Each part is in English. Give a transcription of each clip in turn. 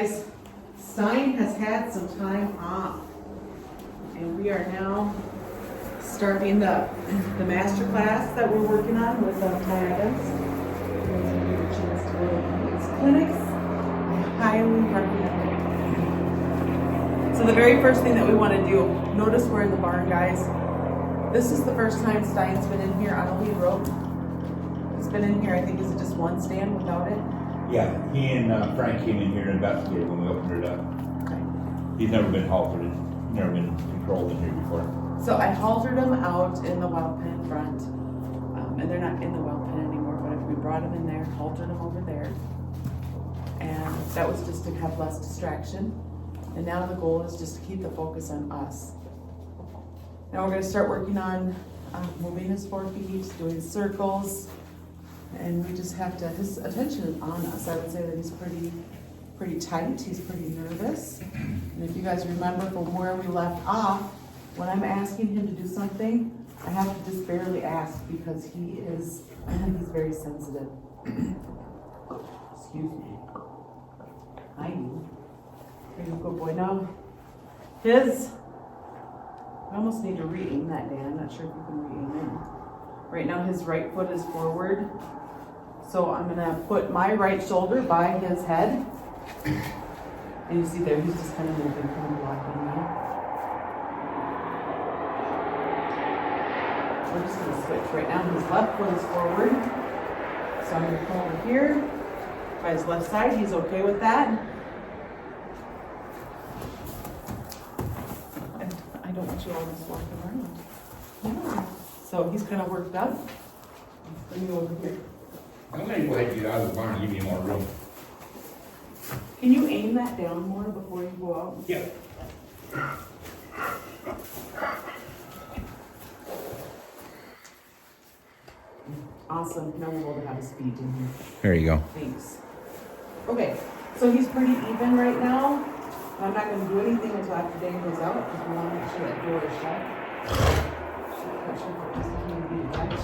Guys, Stein has had some time off, and we are now starting the master class that we're working on with Ty Adams. We're going to get a chance to go to these clinics. I highly recommend it. So the very first thing that we want to do, notice we're in the barn, guys. This is the first time Stein's been in here on a lead rope. He's been in here, I think, is it just one stand without it? Yeah, he and Frank came in here to investigate when we opened it up. Okay. He's never been haltered, never been controlled in here before. So I haltered them out in the wild pen front, and they're not in the wild pen anymore, but we brought them in there, haltered them over there, and that was just to have less distraction. And now the goal is just to keep the focus on us. Now we're going to start working on moving his forefeet, doing circles, and we just have to, his attention is on us. I would say that he's pretty tight, he's pretty nervous. And if you guys remember from where we left off, when I'm asking him to do something, I have to just barely ask because he's very sensitive. Excuse me. I do. Here you go, boy. Now, I almost need to re-aim that, Dan. I'm not sure if you can re-aim it. Right now, his right foot is forward. So I'm gonna put my right shoulder by his head. And you see there, he's just kind of moving, kind of blocking me. We're just gonna switch. Right now, his left foot is forward. So I'm gonna come over here by his left side. He's okay with that. And I don't want you all just walking around. Yeah. So he's kind of worked up. Bring you over here. I'm gonna go ahead and get out of the barn and give you more room. Can you aim that down more before you go out? Yeah. Awesome. Now we're able to have his feet in here. There you go. Thanks. Okay, so he's pretty even right now. I'm not going to do anything until after Dan goes out because we want to make sure that door is shut. Not sure if it just can't be much.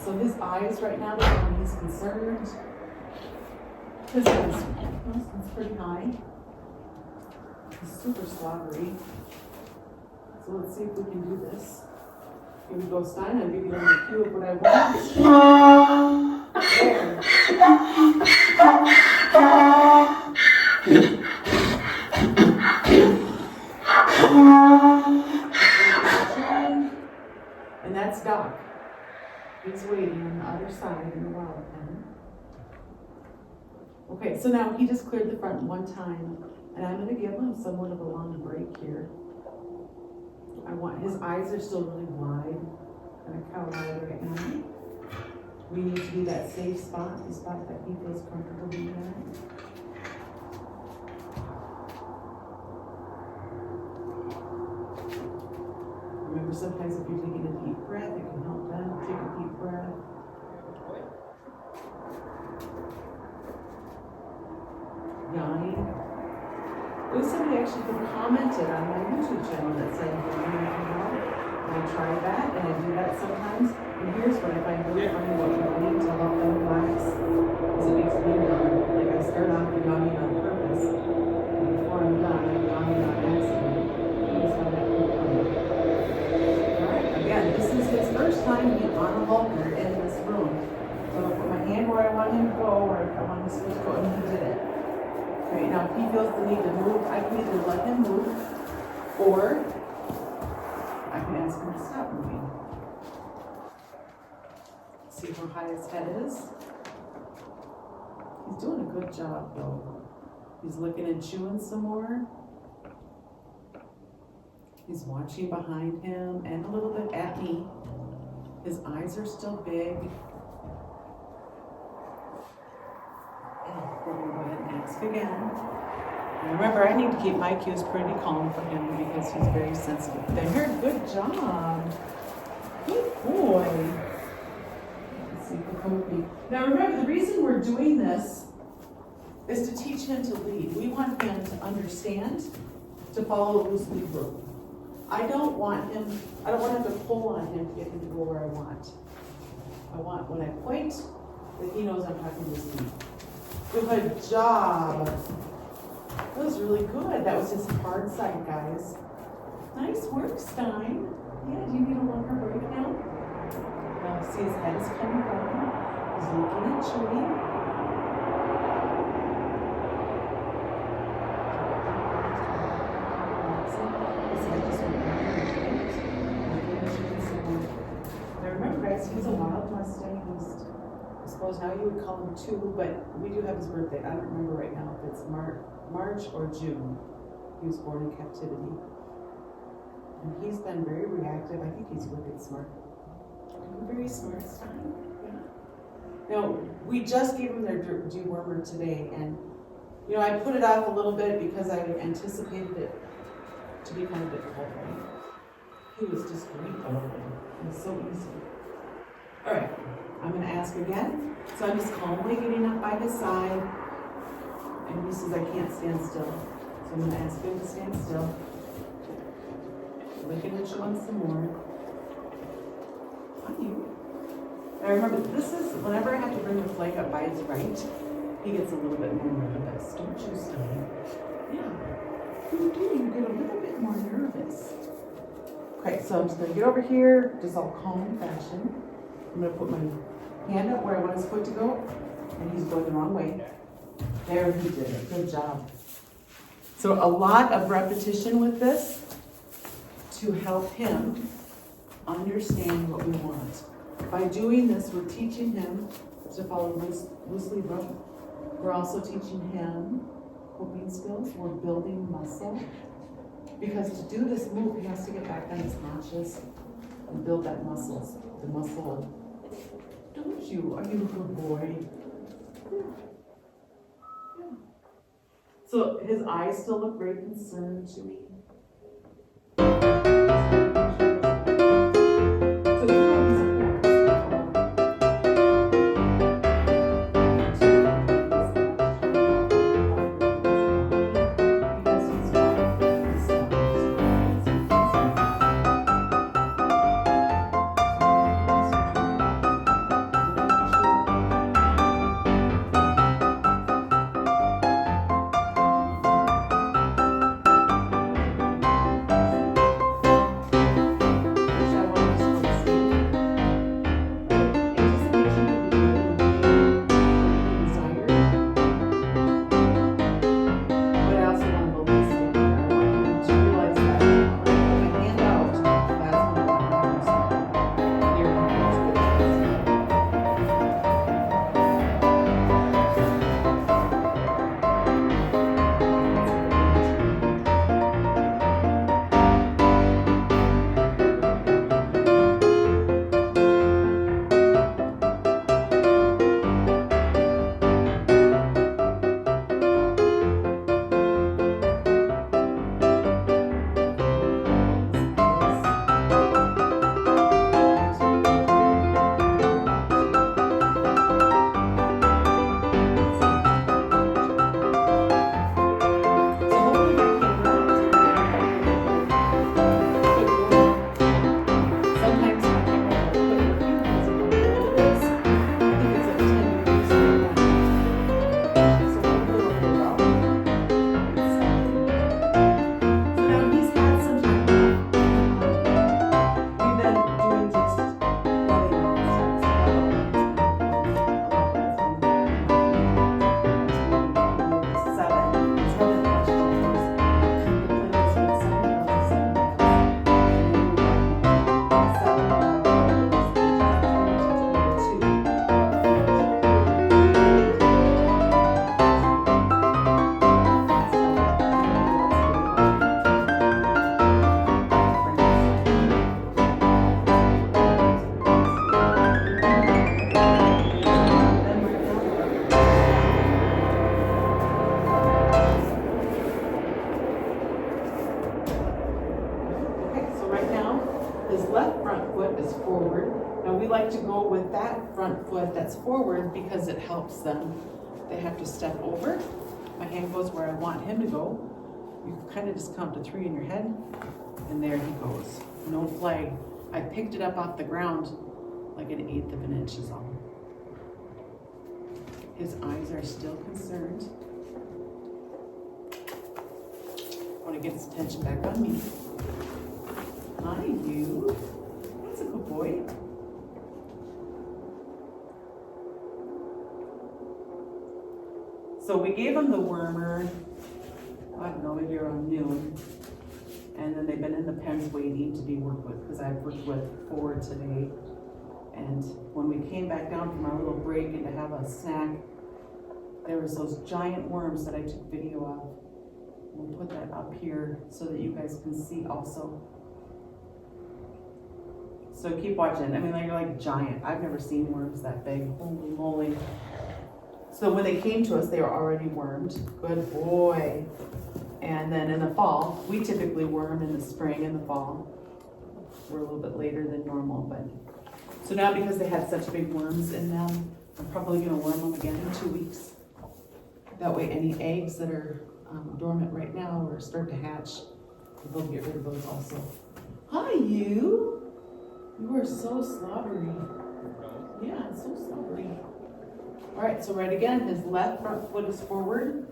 So his eyes right now, when he's concerned, his is pretty high. He's super slobbery. So let's see if we can do this. Here we go, Stein. I'll give you a little cue of what I want. There. And that's Doc. He's waiting on the other side in the wild pen. Okay, so now he just cleared the front one time, and I'm going to give him somewhat of a long break here. His eyes are still really wide, and a cow eye right now. We need to be that safe spot, the spot that he feels comfortable being at. Remember, sometimes if you're taking a deep breath, it can help them. Take a deep breath. Yawning. There was somebody actually who commented on my YouTube channel that said, I try that, and I do that sometimes. And here's what I find really funny about yawning to help them relax, is it makes me yawn. Like I start off yawning on purpose, and before I'm done, I'm yawning on accident. I just have that cool coming. Alright, again, this is his first time being on a halter in this room. So I'll put my hand where I want him to go, or if I want him to go, and he did it. Okay, now if he feels the need to move, I can either let him move, or I can ask him to stop moving. See how high his head is? He's doing a good job though. He's looking and chewing some more. He's watching behind him and a little bit at me. His eyes are still big. We're going to go ahead and ask again. And remember, I need to keep my cues pretty calm for him because he's very sensitive. There, good job. Good boy. Let's see if he'll come with me. Now remember, the reason we're doing this is to teach him to lead. We want him to understand, to follow a loose lead rope. I don't want him to pull on him to get him to go where I want. I want, when I point, that he knows I'm talking to Steve. Good job. That was really good. That was his hard side, guys. Nice work, Stein. Yeah, do you need a longer break now? Now, see his head is coming down. He's looking at Chewy. His head just went down and looking at Chewy some more. Now remember, guys, he's a wild Mustang. I suppose now you would call him 2, but we do have his birthday. I don't remember right now if it's March or June. He was born in captivity. And he's been very reactive. I think he's wicked smart. Very smart son. Yeah. Now, we just gave him their dewormer today, and you know, I put it off a little bit because I anticipated it to be kind of difficult, right? He was just great all over. It was so easy. All right, I'm going to ask again. So I'm just calmly getting up by his side, and he says, I can't stand still. So I'm going to ask him to stand still. Looking at you once some more. On you. Now remember, this is, whenever I have to bring the flag up by his right, he gets a little bit more nervous. Don't you, Stein? Yeah. You do, you get a little bit more nervous. Okay, so I'm just going to get over here, just all calm fashion. I'm going to put my hand up where I want his foot to go, and he's going the wrong way. There, he did it. Good job. So a lot of repetition with this to help him understand what we want. By doing this, we're teaching him to follow loosely rope. We're also teaching him coping skills. We're building muscle. Because to do this move, he has to get back on his haunches and build that muscles. The muscle. Don't you? Are you a good boy? Yeah. Yeah. So his eyes still look very concerned to me. To go with that front foot that's forward because it helps them. They have to step over. My hand goes where I want him to go. You kind of just count to 3 in your head, and there he goes. No flag. I picked it up off the ground like an 1/8 of an inch is all. His eyes are still concerned. I want to get his attention back on me. Hi, you. That's a good boy. So we gave him the wormer, I don't know, maybe around noon. And then they've been in the pens waiting to be worked with because I've worked with 4 today. And when we came back down from our little break and to have a snack, there was those giant worms that I took video of. We'll put that up here so that you guys can see also. So keep watching. I mean, they're like giant. I've never seen worms that big. Holy moly. So when they came to us, they were already wormed. Good boy. And then in the fall, we typically worm in the spring and the fall. We're a little bit later than normal, but. So now because they had such big worms in them, I'm probably gonna worm them again in 2 weeks. That way any eggs that are dormant right now or start to hatch, we'll get rid of those also. Hi, you. You are so slobbery. Yeah, so slobbery. All right, so right again, his left front foot is forward.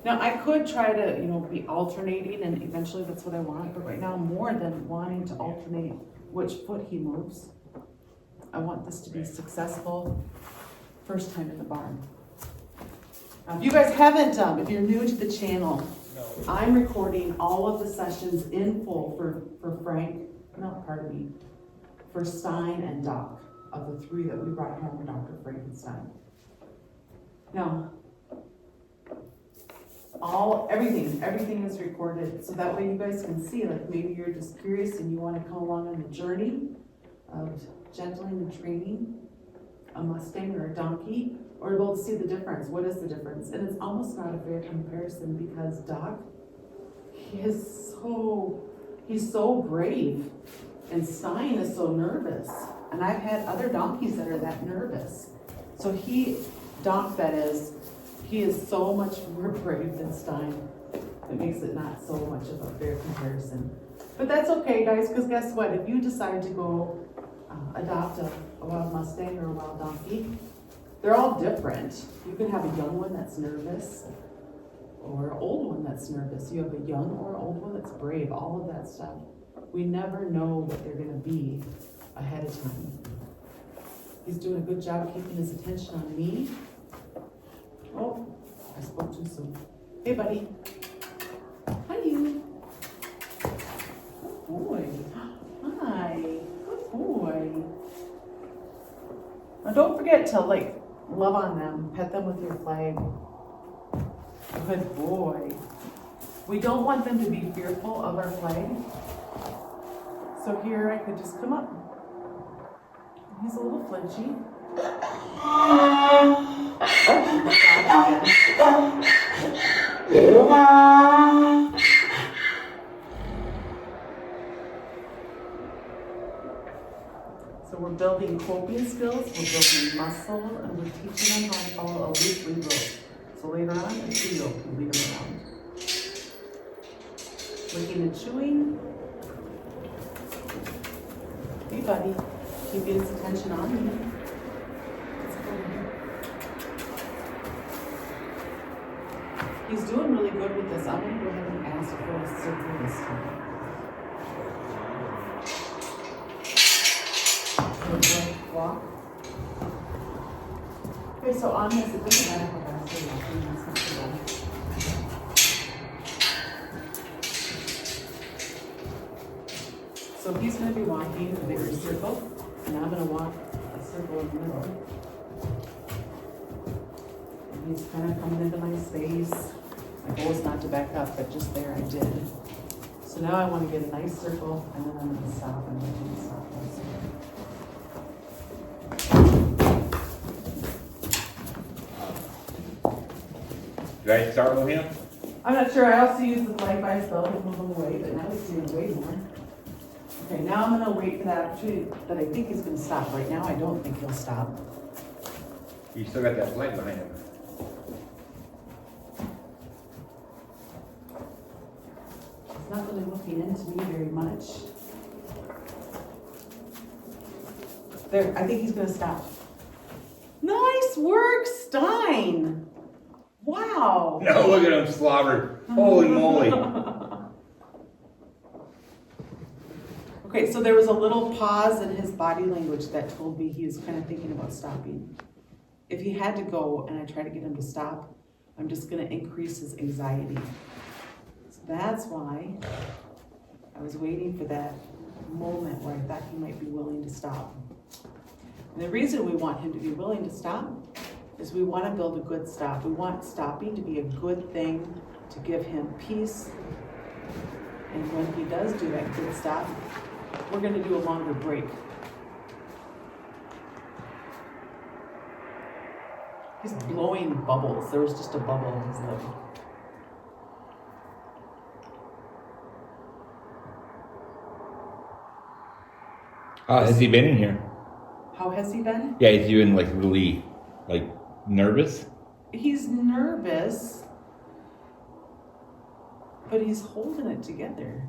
Now I could try to, be alternating, and eventually that's what I want, but right now more than wanting to alternate which foot he moves, I want this to be successful first time in the barn. If you guys haven't, if you're new to the channel, I'm recording all of the sessions in full for Stein and Doc, of the 3 that we brought home, Dr. Frankenstein. Now, everything is recorded, so that way you guys can see, like maybe you're just curious and you want to come along on the journey of gentling and training a Mustang or a donkey, or to be able to see the difference. What is the difference? And it's almost not a fair comparison because Doc, he's so brave, and Stein is so nervous. And I've had other donkeys that are that nervous. So Doc that is, he is so much more brave than Stein. It makes it not so much of a fair comparison. But that's okay, guys, because guess what? If you decide to go adopt a wild Mustang or a wild donkey, they're all different. You can have a young one that's nervous or an old one that's nervous. You have a young or old one that's brave, all of that stuff. We never know what they're going to be ahead of time. He's doing a good job keeping his attention on me. Oh, I spoke too soon. Hey, buddy. Hi, you. Good boy. Hi. Good boy. Now, don't forget to, love on them. Pet them with your flag. Good boy. We don't want them to be fearful of our flag. So here I could just come up. He's a little flinchy. So we're building coping skills, we're building muscle, and we're teaching them how to follow a loose lead rope. So later on, a 2-year-old can lead them around. Licking and chewing. Hey, buddy. Keeping his attention on me. Let's go here. He's doing really good with this. I'm going to go ahead and ask for a circle this time. Walk. Okay, so on this, it doesn't matter how fast you're walking. That's not too bad. So he's going to be walking a bigger circle, and I'm going to walk a circle in the middle. And he's kind of coming into my space. My goal is not to back up, but just there I did. So now I want to get a nice circle, and then I'm going to stop and let him stop also. Did I start with him? I'm not sure. I also use the flag by his belt to move him away, but now he's doing way more. Okay, now I'm going to wait for that opportunity that I think he's going to stop. Right now, I don't think he'll stop. You still got that flag behind him. He's not really looking into me very much. There, I think he's gonna stop. Nice work, Stein. Wow. No, look at him slobber. Holy moly. Okay, so there was a little pause in his body language that told me he was kind of thinking about stopping. If he had to go and I try to get him to stop, I'm just gonna increase his anxiety. So that's why I was waiting for that moment where I thought he might be willing to stop. And the reason we want him to be willing to stop is we want to build a good stop. We want stopping to be a good thing, to give him peace. And when he does do that good stop, we're going to do a longer break. He's blowing bubbles. There was just a bubble in his lip. Has he been in here? How has he been? Yeah, he's doing like really, like nervous. He's nervous, but he's holding it together.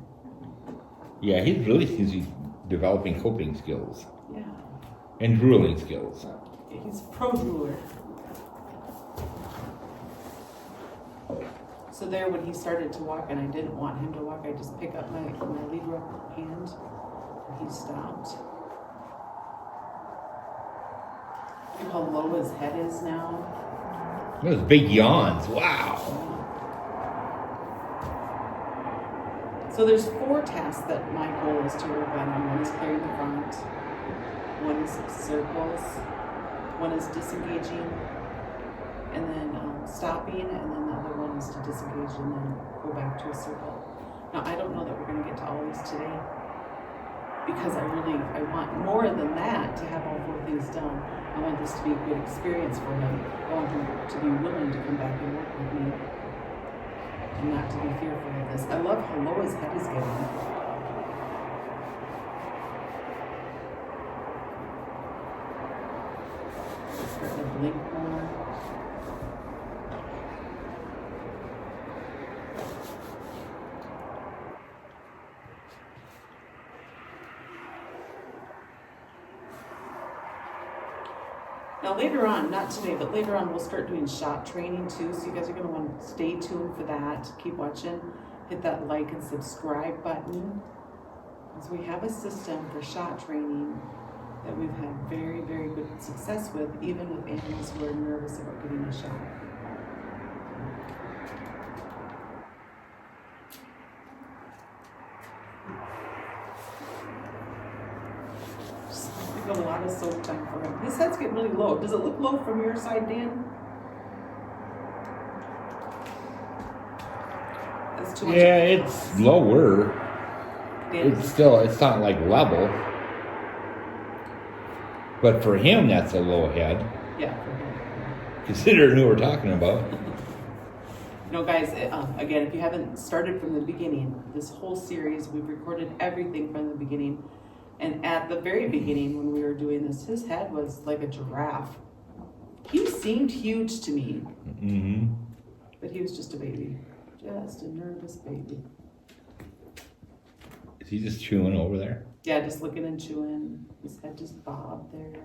Yeah, he's really seems to be developing coping skills. Yeah. And drooling skills. He's pro drooler. So there, when he started to walk, and I didn't want him to walk, I just pick up my lead rope hand, and he stopped. Look how low his head is now. Those big yawns. Wow. So there's 4 tasks that my goal is to work on. One is clearing the front, one is circles, one is disengaging, and then stopping, and then the other one is to disengage and then go back to a circle. Now, I don't know that we're going to get to all these today, because I want more than that to have all 4 things done. I want this to be a good experience for him. I want him to be willing to come back and work with me and not to be fearful of this. I love how low his head is getting. Start to blink more. Now later on, not today, but later on we'll start doing shot training too, so you guys are going to want to stay tuned for that. Keep watching, hit that like and subscribe button, because we have a system for shot training that we've had very, very good success with, even with animals who are nervous about getting a shot. A lot of soak time for him. His head's getting really low. Does it look low from your side, Dan? That's too much. Yeah, it's lower. Dan, It's not like level. But for him, that's a low head. yeah, for him. Considering who we're talking about. No, guys, again, if you haven't started from the beginning, this whole series, we've recorded everything from the beginning. And at the very beginning, when we were doing this, his head was like a giraffe. He seemed huge to me. Mm-hmm. But he was just a baby. Just a nervous baby. Is he just chewing over there? Yeah, just looking and chewing. His head just bobbed there.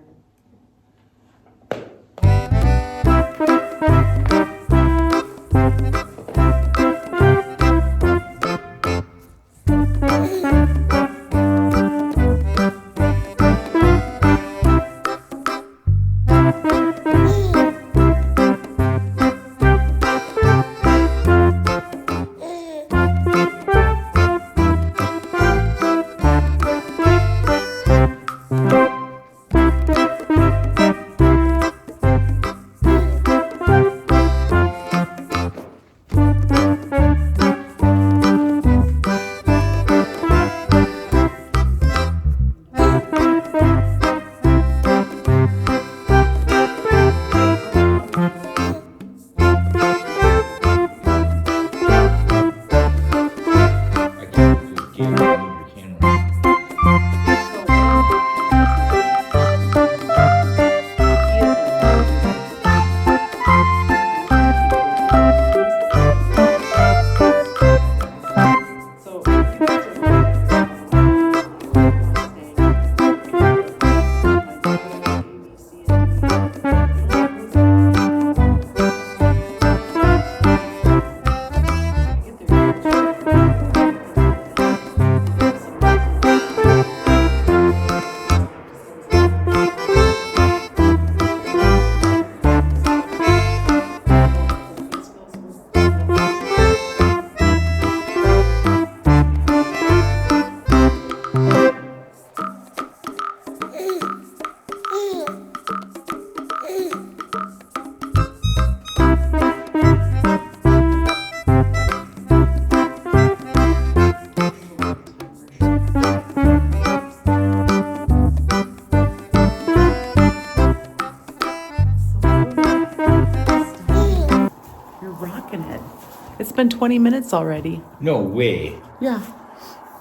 been 20 minutes already. No way. Yeah.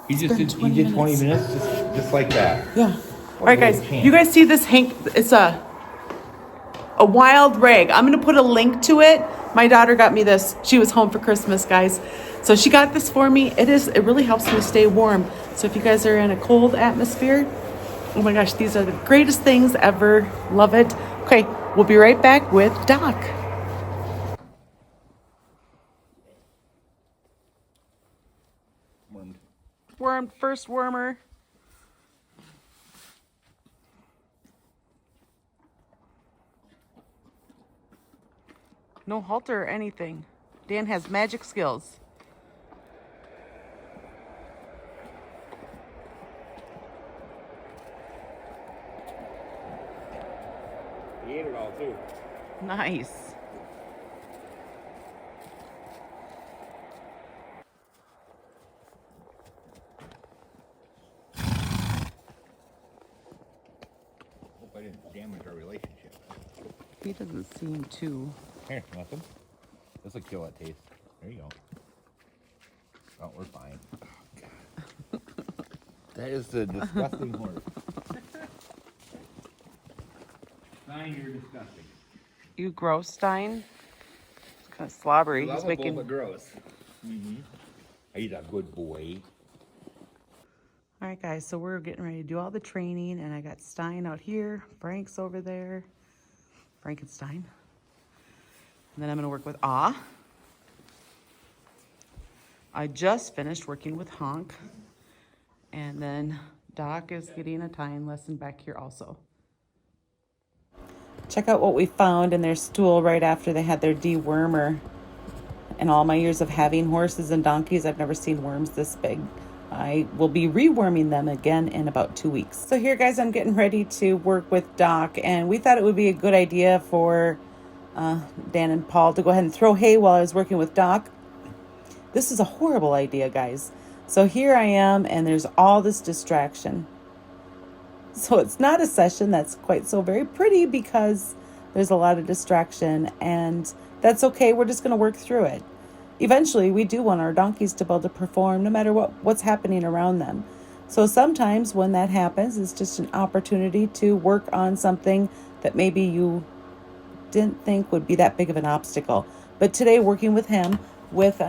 You It's been 20 did 20 minutes just like that. Yeah. What All right, a guys. chance. You guys see this Hank? It's a wild rag. I'm gonna put a link to it. My daughter got me this. She was home for Christmas, guys. So she got this for me. It really helps me stay warm. So if you guys are in a cold atmosphere, oh my gosh, these are the greatest things ever. Love it. Okay, we'll be right back with Doc. Wormed, first wormer. No halter or anything. Dan has magic skills. He ate it all too. Nice. Hope I didn't damage our relationship. He doesn't seem to. Here, nothing. This will kill that taste. There you go. Oh, we're fine. Oh, God. That is a disgusting horse. Stein, you're disgusting. You gross, Stein? It's kind of slobbery. He's Lovable making. but gross. Mm-hmm. He's a good boy. All right, guys. So we're getting ready to do all the training, and I got Stein out here. Frank's over there. Frankenstein. And then I'm going to work with Ah. I just finished working with Honk. And then Doc is getting a tying lesson back here also. Check out what we found in their stool right after they had their dewormer. In all my years of having horses and donkeys, I've never seen worms this big. I will be reworming them again in about 2 weeks. So here, guys, I'm getting ready to work with Doc, and we thought it would be a good idea for Dan and Paul to go ahead and throw hay while I was working with Doc. This is a horrible idea, guys. So here I am, and there's all this distraction. So it's not a session that's quite so very pretty because there's a lot of distraction, and that's okay. We're just going to work through it. Eventually, we do want our donkeys to be able to perform no matter what's happening around them. So sometimes when that happens, it's just an opportunity to work on something that maybe you didn't think would be that big of an obstacle. But today, working with him, with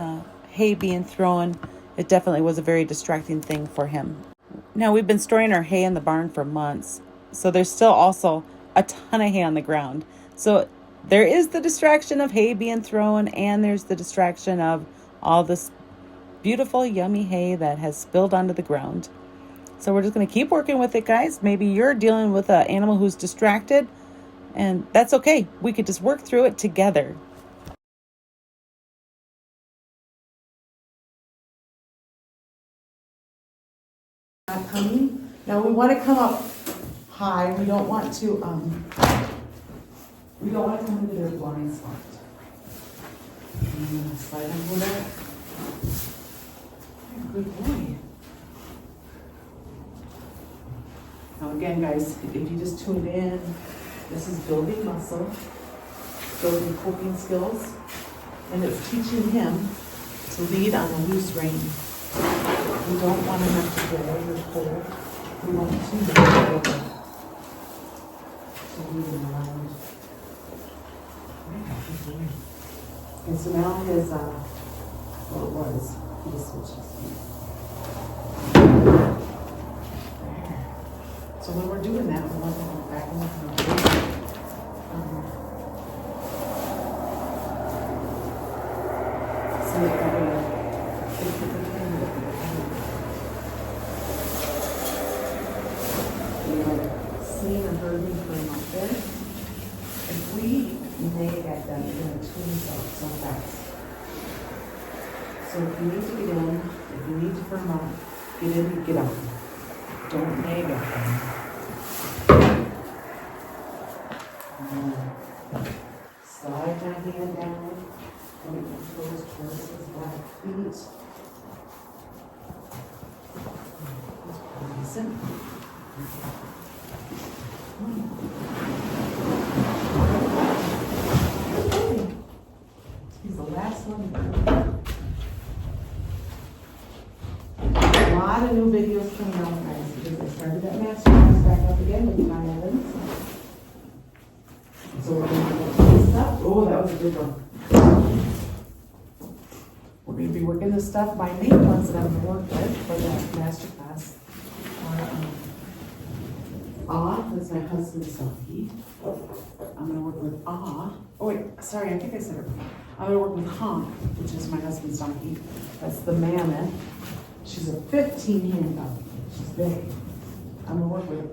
hay being thrown, it definitely was a very distracting thing for him. Now, we've been storing our hay in the barn for months, so there's still also a ton of hay on the ground. So there is the distraction of hay being thrown, and there's the distraction of all this beautiful, yummy hay that has spilled onto the ground. So we're just going to keep working with it, guys. Maybe you're dealing with an animal who's distracted, and that's okay. We could just work through it together. Not coming. Now we want to come up high. We don't want to come into their blind spot. Slide over that. Good boy. Now again, guys, if you just tuned in, this is building muscle, building coping skills, and it's teaching him to lead on a loose rein. We don't want him to go over cold. We want to lead over. To lead him around. And so now his, well, it was, he just switches. There. So when we're doing that, we want to go back and look. So that we're going to put the camera up. Seen or heard me for a month there. If we nag at them, they're going to tune themselves so fast. So if you need to get in, if you need to firm up, get in, get out. Don't nag at them. Slide my hand down. Point my toes towards his back feet. Listen. He's the last one. lot of new videos coming out, guys, because I started that master class back up again with John Evans. So we're going to get this stuff. Oh, that was a good one. We're going to be working this stuff. My main ones that I'm going to work with for that master class are that's my husband's donkey. I'm going to work with Oh wait, sorry, I think I said it wrong. I'm going to work with Honk, which is my husband's donkey. That's the mammoth. She's a 15-hand donkey. She's big. I'm going to work with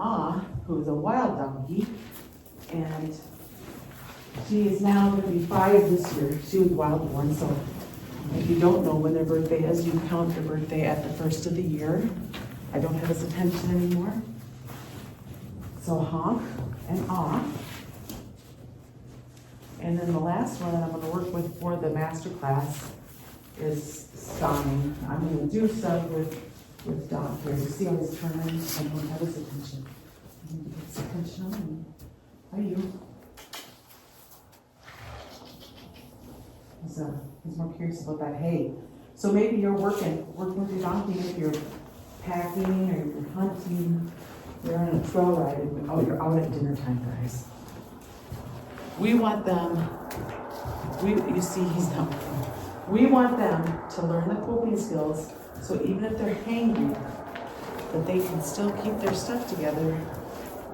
who is a wild donkey. And she is now going to be 5 this year. She was wild born, so if you don't know when their birthday is, you count their birthday at the first of the year. I don't have his attention anymore. So Honk and And then the last one that I'm going to work with for the master class is Stunning. I'm going to do stuff with Doc here. You see how he's turning? I don't have his attention. I need to get his attention on me. How are you? He's more curious about that hay. So maybe you're working with your donkey if you're packing or you're hunting, you're on a trail ride, and you're out at dinner time, guys. We want them, you see he's not working. We want them to learn the coping skills, so even if they're hangry, that they can still keep their stuff together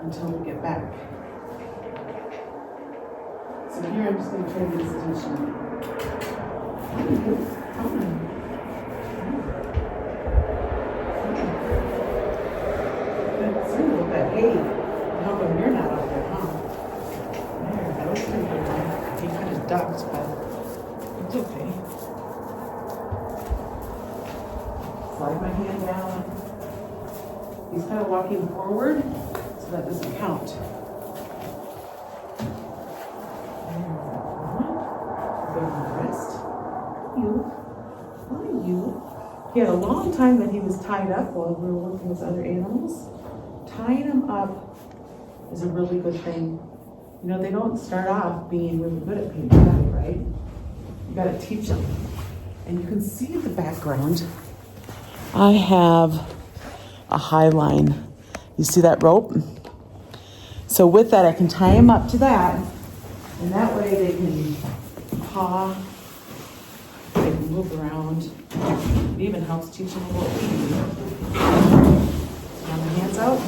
until we get back. So here I'm just going to try to get his attention. Sorry about that. Hey, how come you're not out there, huh? There, that was pretty good. He kind of ducked, but it's okay. Slide my hand down. He's kind of walking forward, so that doesn't count. He had a long time that he was tied up while we were working with other animals. Tying him up is a really good thing. You know, they don't start off being really good at being tied, right? You gotta teach them. And you can see in the background, I have a high line. You see that rope? So with that, I can tie him up to that, and that way they can paw, they can move around. It even helps teach them what we do. Got my hands out.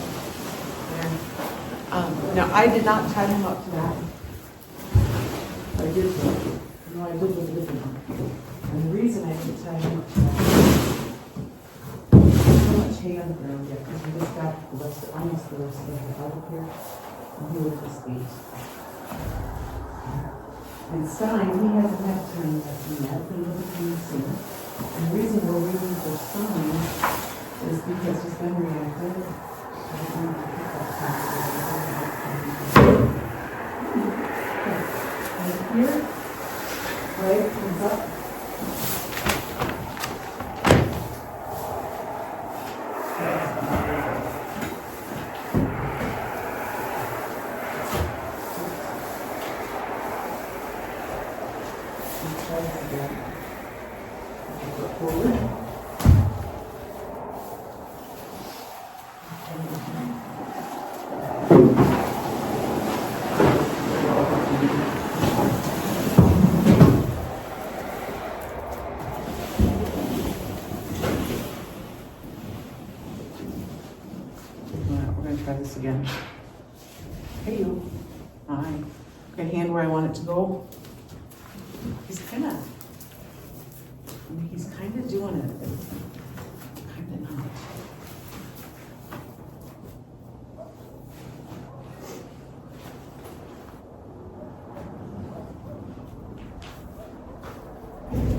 There. Now, I did not tie him up to that. I did, with a different one. And the reason I didn't tie him up to that, there's so much hay on the ground yet, because we just got almost the rest of the hay out of here, and he was just late. And Stein, he hasn't had time yet, but he'll be coming soon. And the reason we're waiting for Stein is because he's been reactive. And here, right, comes up. Try this again. Hey you. Hi. Okay, hand where I want it to go. He's kind of doing it, but kind of not.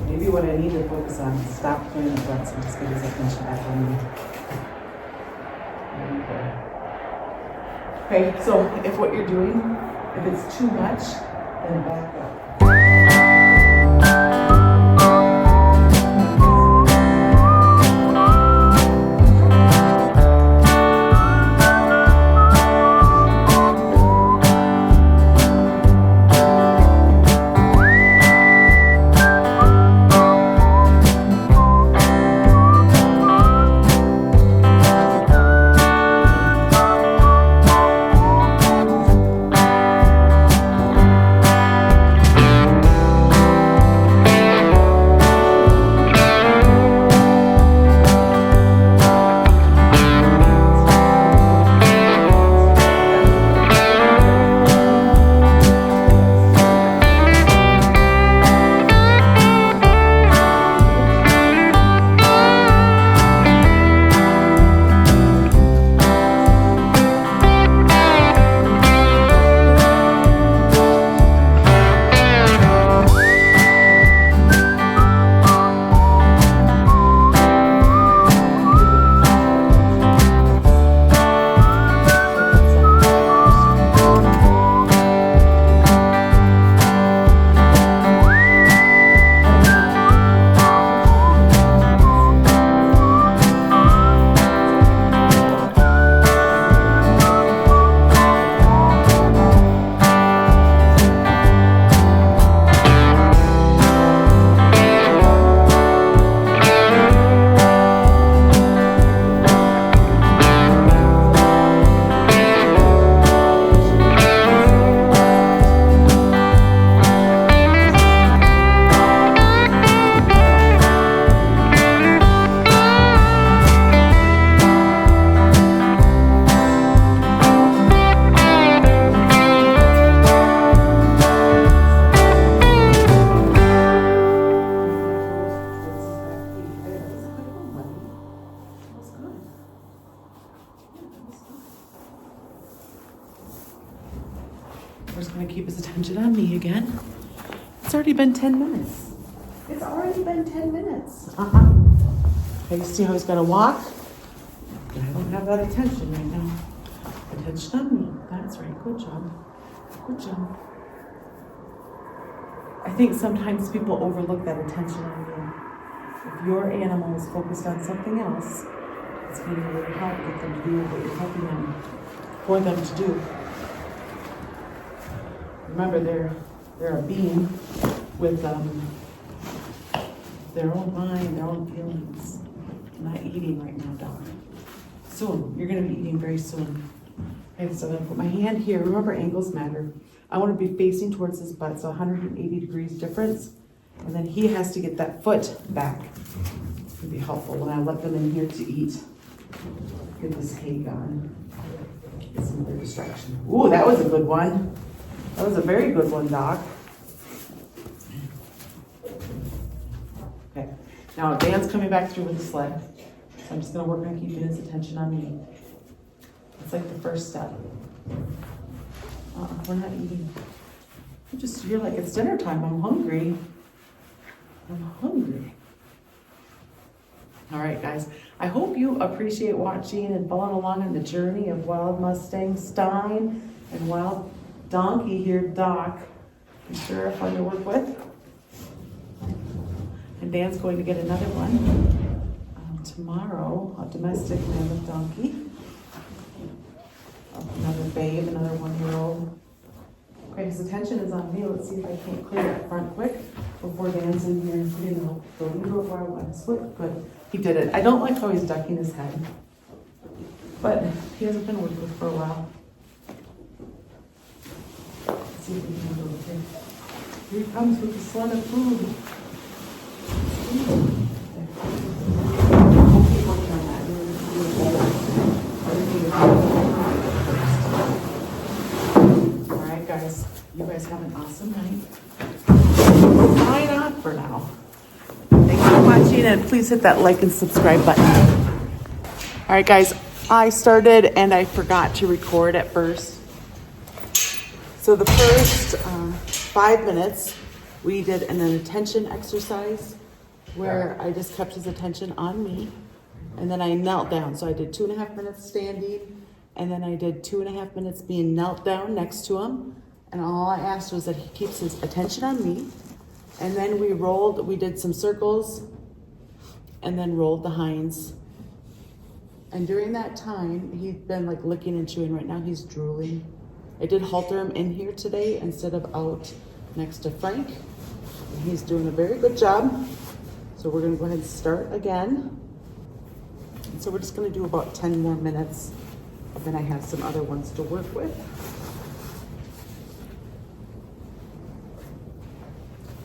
Maybe what I need to focus on is stop playing the butts and just get his attention back on me. Okay, so if what you're doing, if it's too much, then back up. It's already been 10 minutes. It's already been 10 minutes. Okay, you see how he's gotta walk? I don't have that attention right now. Attention on me. That's right. Good job. Good job. I think sometimes people overlook that attention on you. If your animal is focused on something else, it's going to really help get them to do what you're helping them for them to do. Remember, they're a being with their own mind, their own feelings. I'm not eating right now, Doc. Soon. You're going to be eating very soon. Okay, so I'm going to put my hand here. Remember, angles matter. I want to be facing towards his butt, so 180 degrees difference. And then he has to get that foot back. It's going to be helpful when I let them in here to eat. Get this cake on. Get some other distraction. Ooh, that was a good one. That was a very good one, Doc. Okay, now Dan's coming back through with the sled. So I'm just going to work on keeping his attention on me. It's like the first step. We're not eating. You're like, it's dinner time. I'm hungry. I'm hungry. All right, guys. I hope you appreciate watching and following along on the journey of Wild Mustang Stein and Wild Donkey here, Doc. I'm sure fun to work with. And Dan's going to get another one tomorrow, a domestic mammoth donkey. Another babe, another 1-year-old. Okay, his attention is on me. Let's see if I can't clear that front quick before Dan's in here. You know, the leader of our one split. Good. He did it. I don't like how he's ducking his head, but he hasn't been worked with for a while. Let's see if we can do it here. Here he comes with the sled of food. We'll keep working on that. Everything is all right, guys. You guys have an awesome night. Sign off for now. Thanks for watching, and please hit that like and subscribe button. All right, guys. I started and I forgot to record at first. So the first 5 minutes, we did an attention exercise where I just kept his attention on me, and then I knelt down. So I did 2.5 minutes standing, and then I did 2.5 minutes being knelt down next to him. And all I asked was that he keeps his attention on me. And then we did some circles, and then rolled the hinds. And during that time, he'd been like licking and chewing. Right now he's drooling. I did halter him in here today instead of out next to Frank. And he's doing a very good job. So we're gonna go ahead and start again. And so we're just gonna do about 10 more minutes. And then I have some other ones to work with.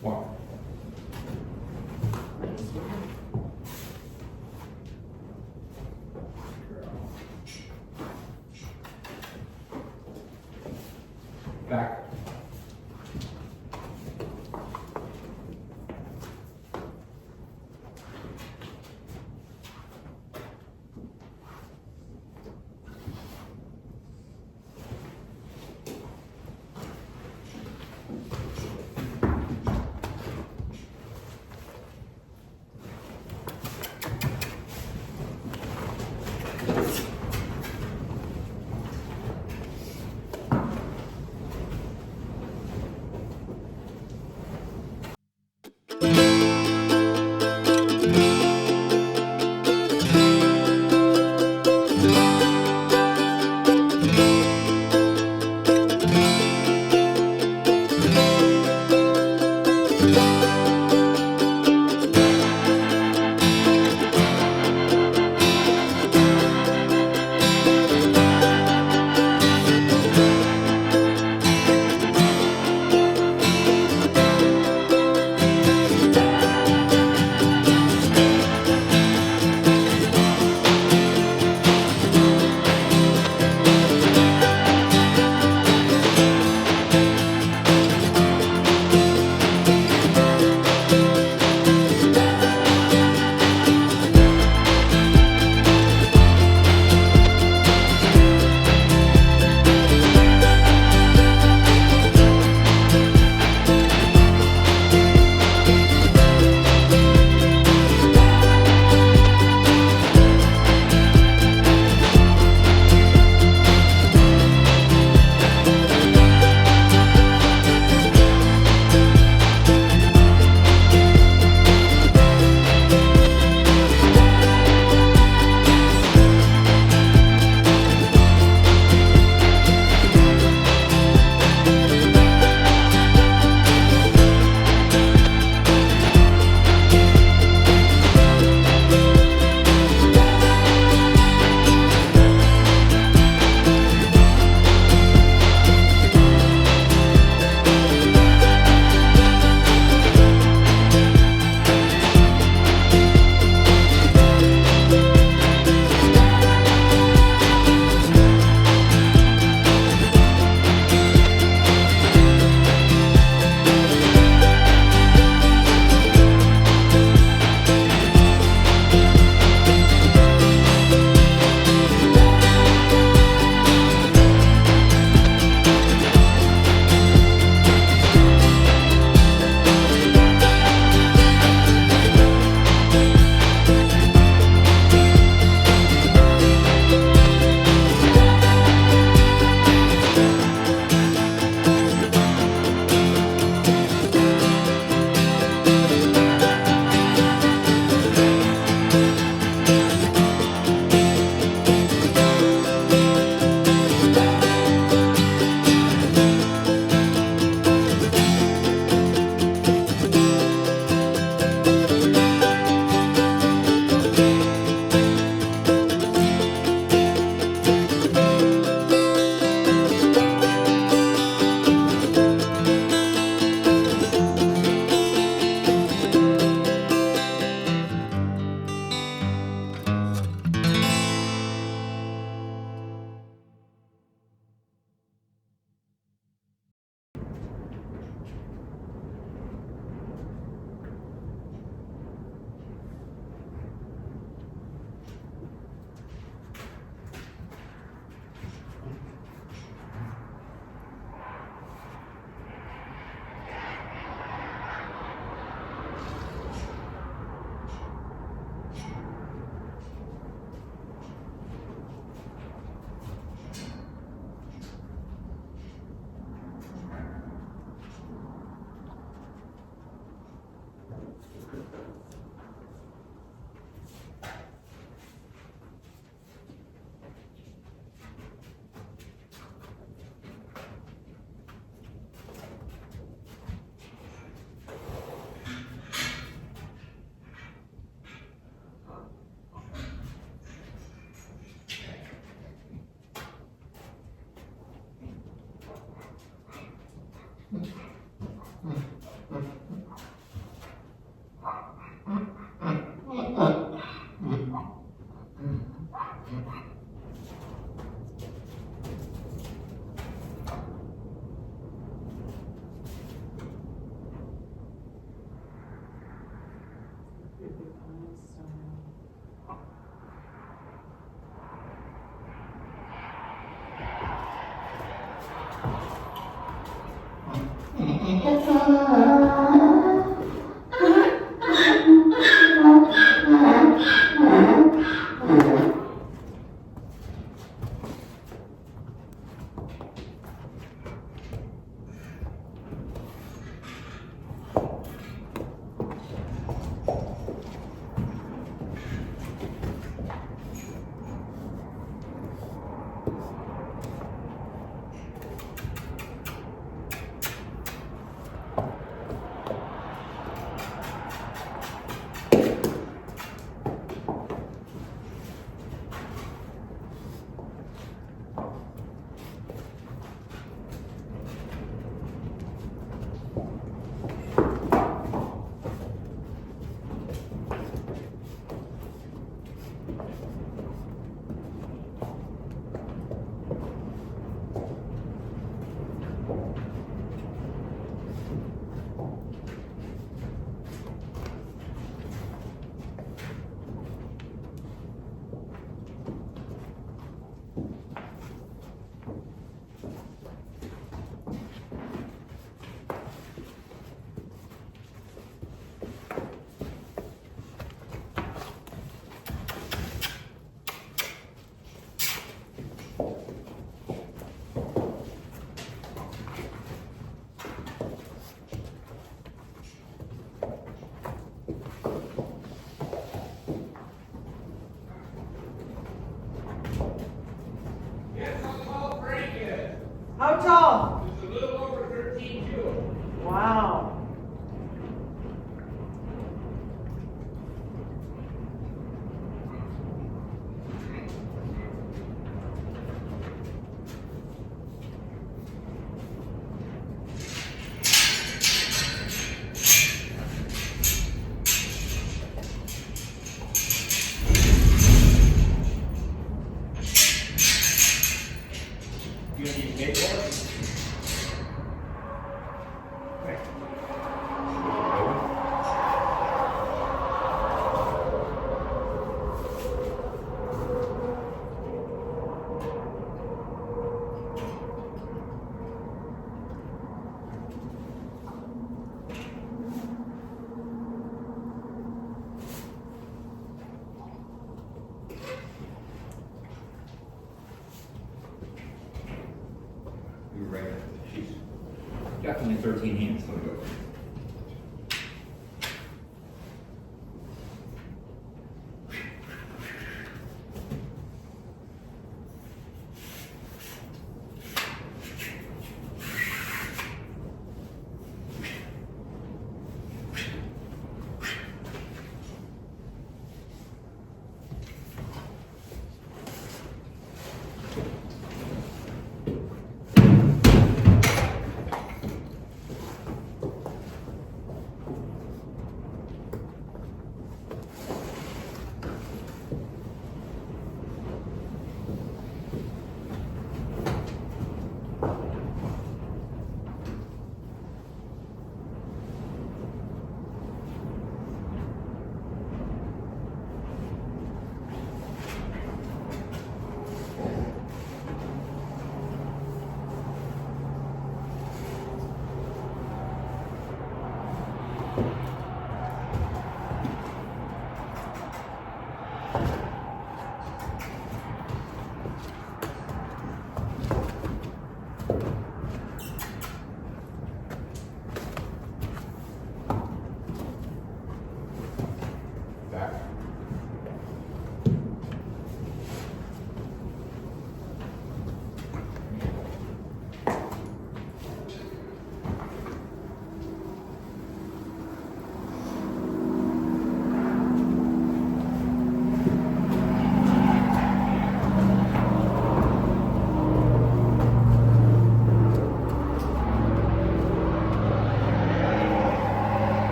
Wow. Back. How tall? Just a little over 13 too. Wow. You gonna need skateboard? You're right. She's definitely 13 hands. Let me go.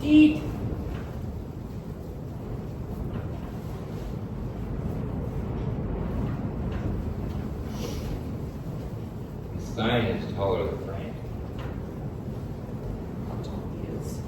Eat. Stein is taller than Frank. How tall he is.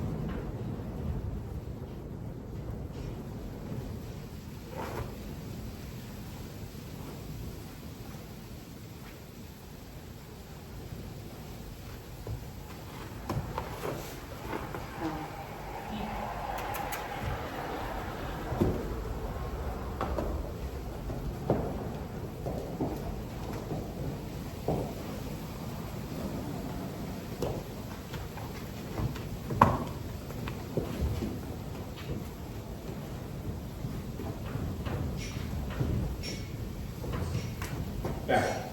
Back.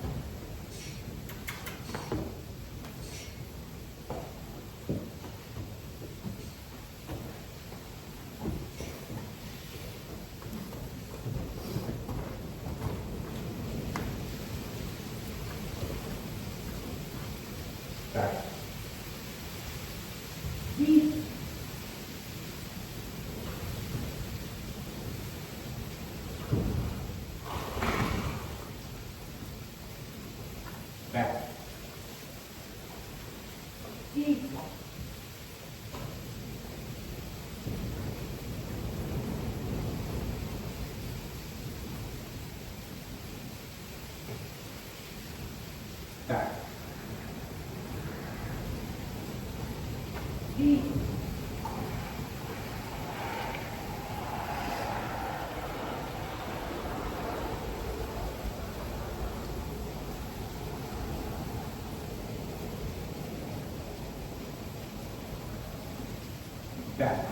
Back. Back. Back. Back.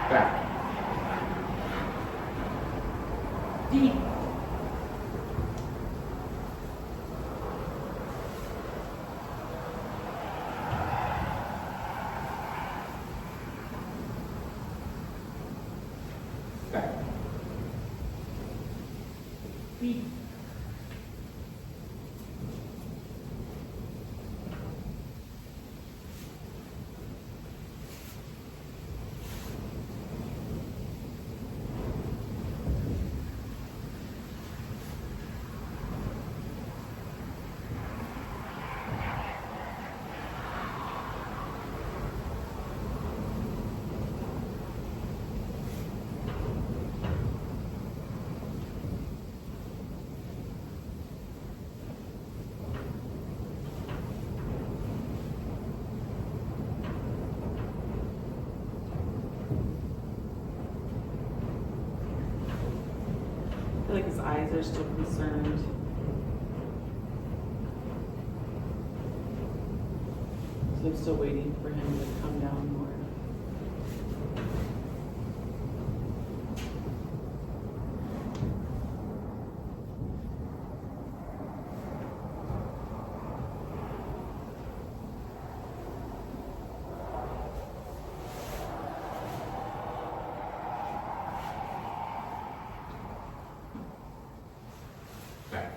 Back. Deep. Back. Deep. I feel like his eyes are still concerned. So I'm still waiting for him to come down more. Back.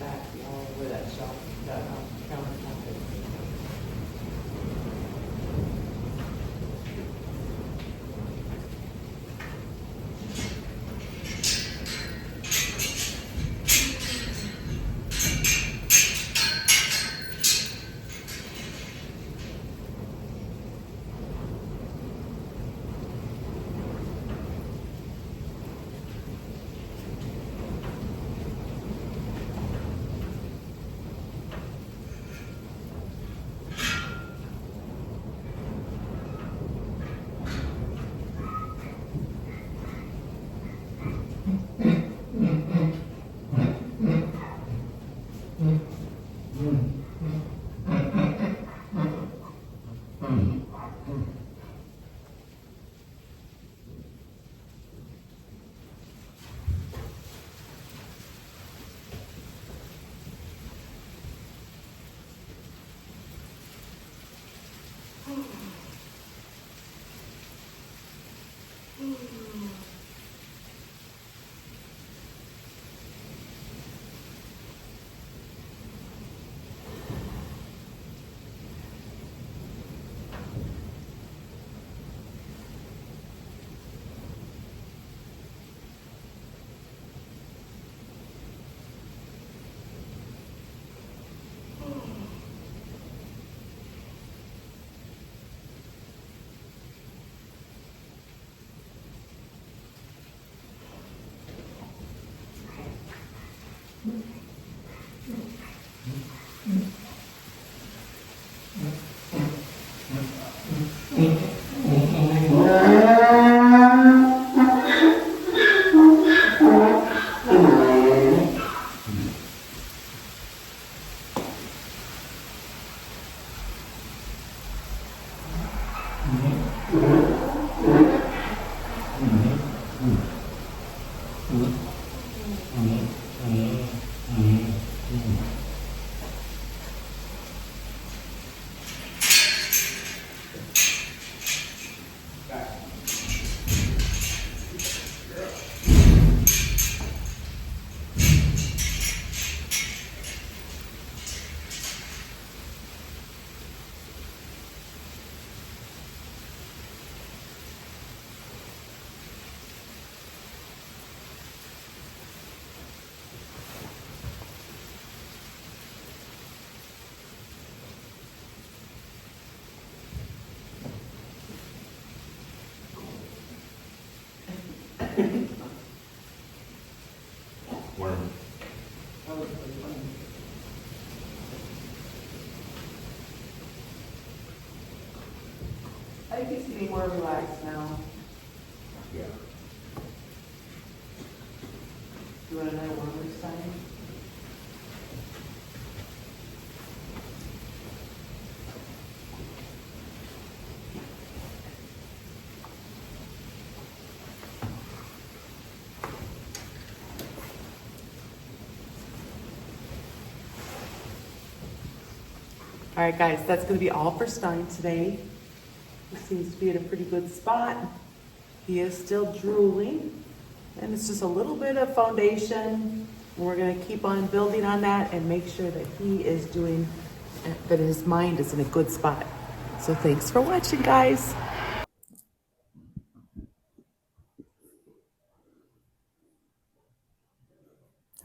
back, all over that shelf, that countertop is. Worm. That was really funny. I think he's getting more relaxed now. Yeah. You want another worm this time? All right, guys, that's going to be all for Stein today. He seems to be at a pretty good spot. He is still drooling, and it's just a little bit of foundation. We're going to keep on building on that and make sure that he is doing, that his mind is in a good spot. So thanks for watching, guys.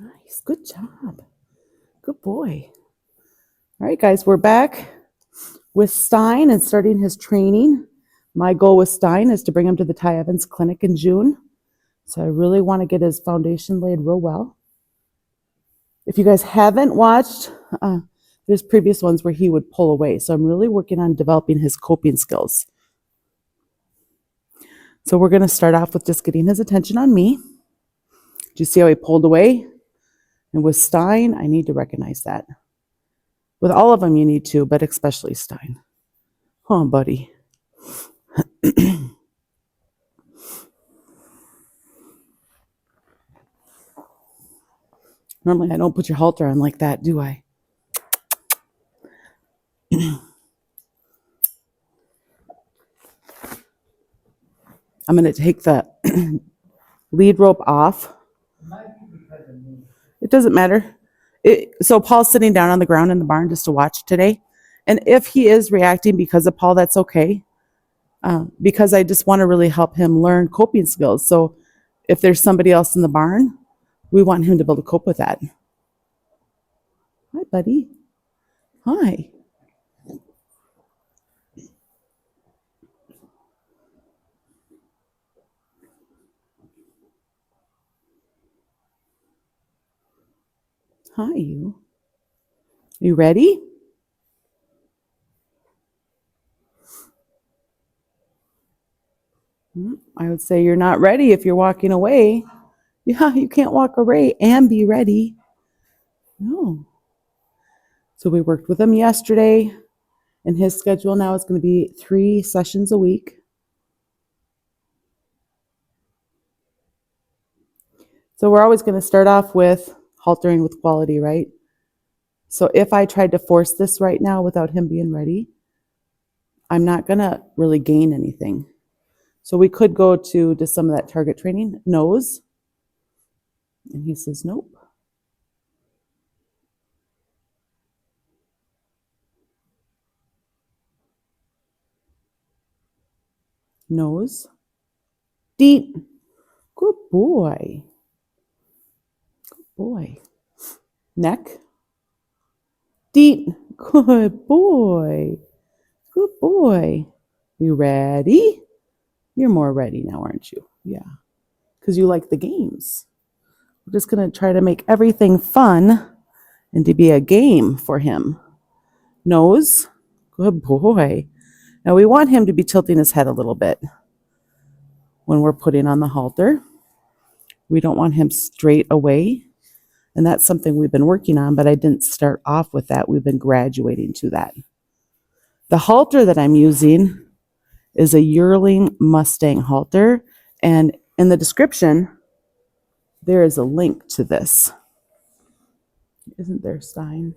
Nice, good job. Good boy. All right, guys, we're back with Stein and starting his training. My goal with Stein is to bring him to the Ty Evans Clinic in June. So I really want to get his foundation laid real well. If you guys haven't watched, there's previous ones where he would pull away. So I'm really working on developing his coping skills. So we're going to start off with just getting his attention on me. Do you see how he pulled away? And with Stein, I need to recognize that. With all of them, you need to, but especially Stein. Come on, buddy. Normally, I don't put your halter on like that, do I? I'm going to take the lead rope off. It doesn't matter. So Paul's sitting down on the ground in the barn just to watch today. And if he is reacting because of Paul, that's okay. Because I just want to really help him learn coping skills. So if there's somebody else in the barn, we want him to be able to cope with that. Hi, buddy. Hi. Hi, you. You ready? I would say you're not ready if you're walking away. Yeah, you can't walk away and be ready. No. So we worked with him yesterday, and his schedule now is going to be 3 sessions a week. So we're always going to start off with haltering with quality, right? So if I tried to force this right now without him being ready, I'm not going to really gain anything. So we could go to just some of that target training, nose. And he says, nope. Nose. Deep. Good boy. Good boy. Neck. Deep. Good boy. Good boy. You ready? You're more ready now, aren't you? Yeah. Because you like the games. We're just going to try to make everything fun and to be a game for him. Nose. Good boy. Now we want him to be tilting his head a little bit when we're putting on the halter. We don't want him straight away. And that's something we've been working on, but I didn't start off with that. We've been graduating to that. The halter that I'm using is a yearling Mustang halter. And in the description, there is a link to this. Isn't there, Stein?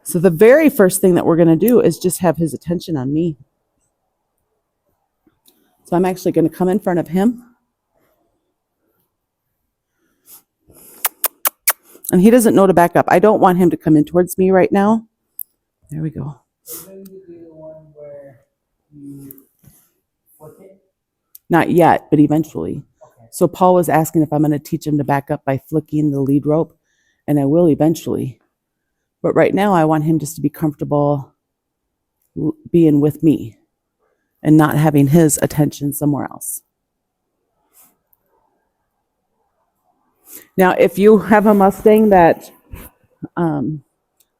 So the very first thing that we're going to do is just have his attention on me. So I'm actually going to come in front of him. And he doesn't know to back up. I don't want him to come in towards me right now. There we go. Not yet, but eventually. Okay. So Paul was asking if I'm going to teach him to back up by flicking the lead rope, and I will eventually. But right now I want him just to be comfortable being with me and not having his attention somewhere else. Now, if you have a Mustang that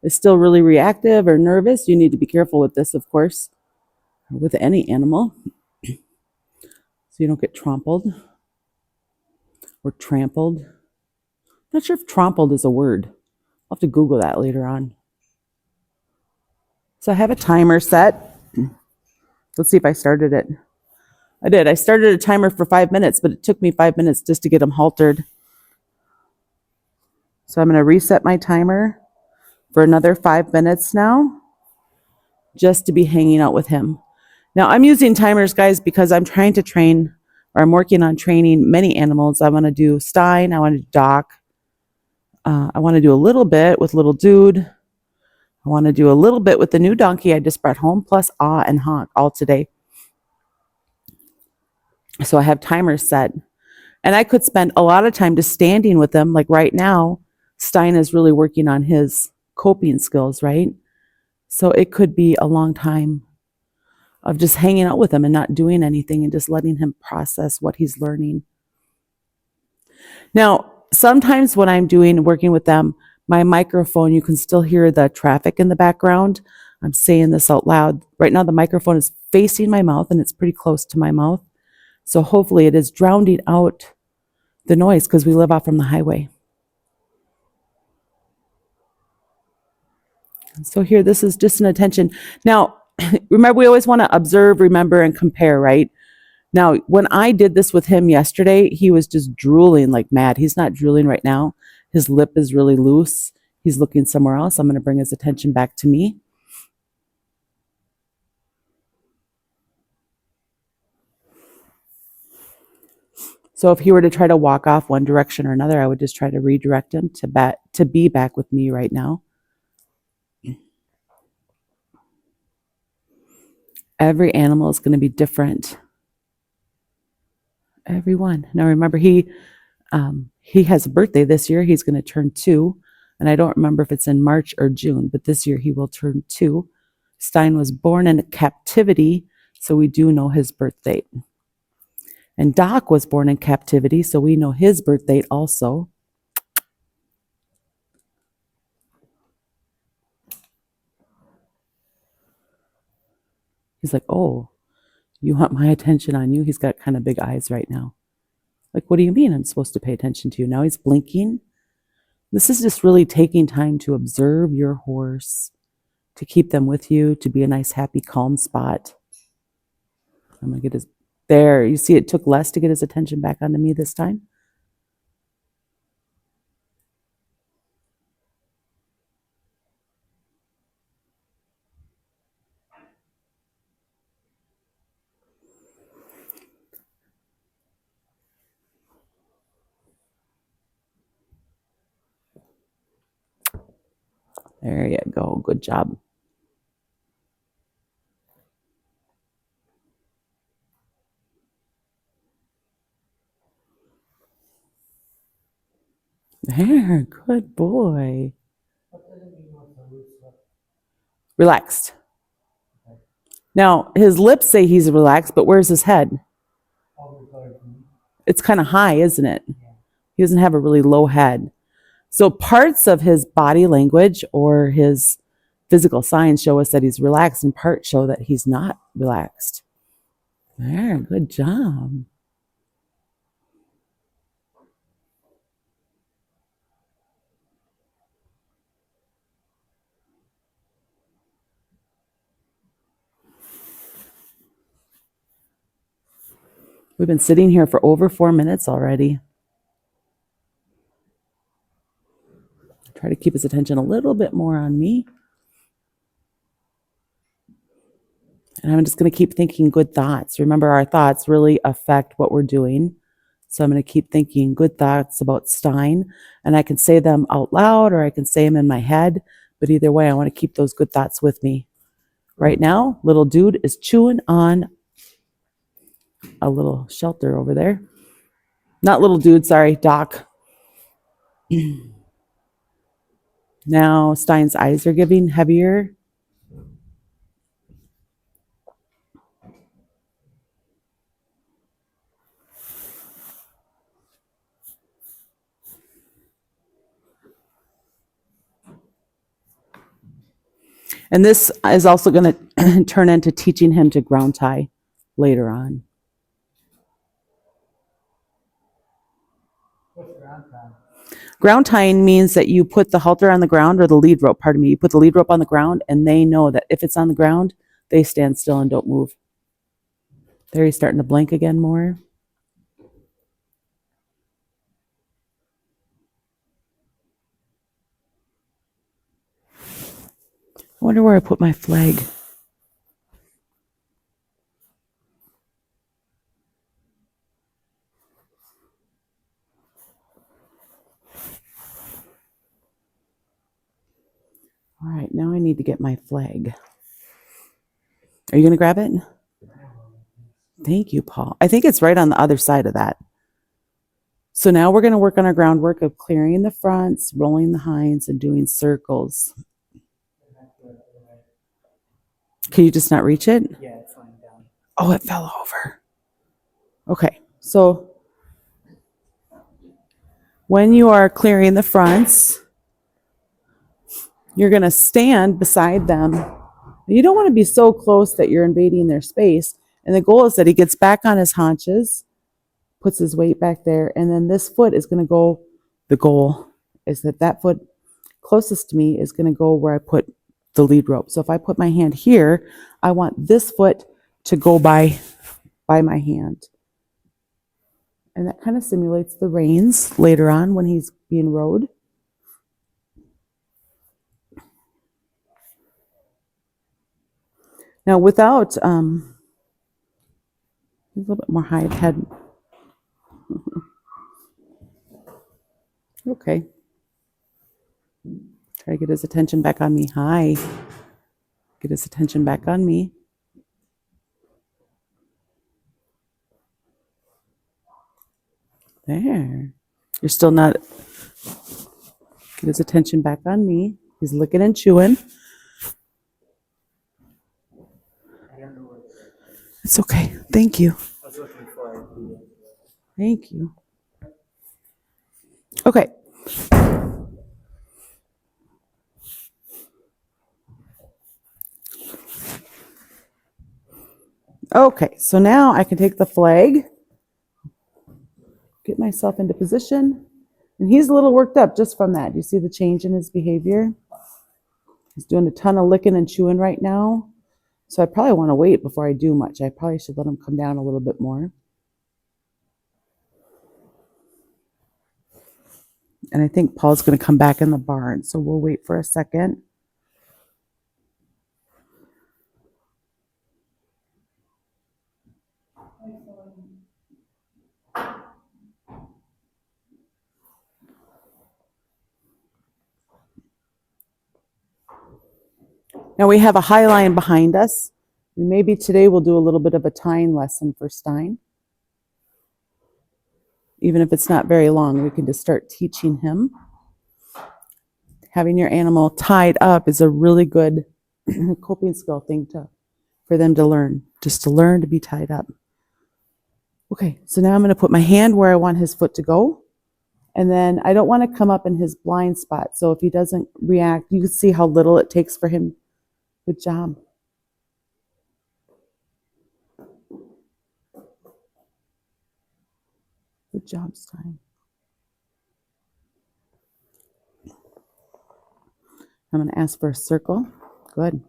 is still really reactive or nervous, you need to be careful with this, of course, with any animal, so you don't get trampled or trampled. Not sure if trampled is a word. I'll have to Google that later on. So I have a timer set. Let's see if I started it. I did. I started a timer for 5 minutes, but it took me 5 minutes just to get him haltered. So I'm going to reset my timer for another 5 minutes now, just to be hanging out with him. Now I'm using timers, guys, because I'm trying to train, or I'm working on training many animals. I want to do Stein. I want to do Doc. I want to do a little bit with Little Dude. I want to do a little bit with the new donkey I just brought home, plus Ah and Honk all today. So I have timers set. And I could spend a lot of time just standing with them. Like right now, Stein is really working on his coping skills, right? So it could be a long time of just hanging out with him and not doing anything and just letting him process what he's learning. Now, sometimes when I'm working with them, my microphone, you can still hear the traffic in the background. I'm saying this out loud. Right now, the microphone is facing my mouth and it's pretty close to my mouth. So hopefully it is drowning out the noise because we live off from the highway. So here, this is just an attention. Now, remember, we always want to observe, remember, and compare, right? Now, when I did this with him yesterday, he was just drooling like mad. He's not drooling right now. His lip is really loose. He's looking somewhere else. I'm going to bring his attention back to me. So if he were to try to walk off one direction or another, I would just try to redirect him to be back with me right now. Every animal is going to be different. Everyone. Now remember, he has a birthday this year. He's going to turn 2, and I don't remember if it's in March or June, but this year he will turn 2. Stein was born in captivity, so we do know his birth date. And Doc was born in captivity, so we know his birth date also. He's like, oh, you want my attention on you? He's got kind of big eyes right now. Like, what do you mean I'm supposed to pay attention to you? Now he's blinking. This is just really taking time to observe your horse, to keep them with you, to be a nice, happy, calm spot. I'm going to get his, there, you see it took less to get his attention back onto me this time. There you go. Good job. There, good boy. Relaxed. Now, his lips say he's relaxed, but where's his head? It's kind of high, isn't it? He doesn't have a really low head. So parts of his body language or his physical signs show us that he's relaxed, and parts show that he's not relaxed. There, good job. We've been sitting here for over 4 minutes already. Try to keep his attention a little bit more on me. And I'm just going to keep thinking good thoughts. Remember, our thoughts really affect what we're doing. So I'm going to keep thinking good thoughts about Stein. And I can say them out loud or I can say them in my head. But either way, I want to keep those good thoughts with me. Right now, little dude is chewing on a little shelter over there. Not little dude, sorry, Doc. Now Stein's eyes are getting heavier. And this is also going to turn into teaching him to ground tie later on. What's ground time? Ground tying means that you put the halter on the ground, or the lead rope, pardon me. You put the lead rope on the ground, and they know that if it's on the ground, they stand still and don't move. There, he's starting to blink again more. I wonder where I put my flag. All right, now I need to get my flag. Are you going to grab it? Thank you, Paul. I think it's right on the other side of that. So now we're going to work on our groundwork of clearing the fronts, rolling the hinds, and doing circles. Can you just not reach it? Yeah, it's lying down. Oh, it fell over. Okay, so when you are clearing the fronts, you're going to stand beside them. You don't want to be so close that you're invading their space. And the goal is that he gets back on his haunches, puts his weight back there, and then this foot is going to go, the goal is that that foot closest to me is going to go where I put the lead rope. So if I put my hand here, I want this foot to go by my hand. And that kind of simulates the reins later on when he's being rode. Now without, a little bit more high head. Okay. Try to get his attention back on me. Hi. Get his attention back on me. There. You're still not. Get his attention back on me. He's licking and chewing. It's okay. Thank you. Thank you. Okay. Okay, so now I can take the flag, get myself into position, and he's a little worked up just from that. You see the change in his behavior? He's doing a ton of licking and chewing right now. So I probably want to wait before I do much. I probably should let him come down a little bit more. And I think Paul's going to come back in the barn, so we'll wait for a second. Now we have a high line behind us. And maybe today we'll do a little bit of a tying lesson for Stein. Even if it's not very long, we can just start teaching him. Having your animal tied up is a really good coping skill thing for them to learn, just to learn to be tied up. Okay, so now I'm going to put my hand where I want his foot to go. And then I don't want to come up in his blind spot. So if he doesn't react, you can see how little it takes for him. Good job. Good job, Stein. I'm going to ask for a circle. Good.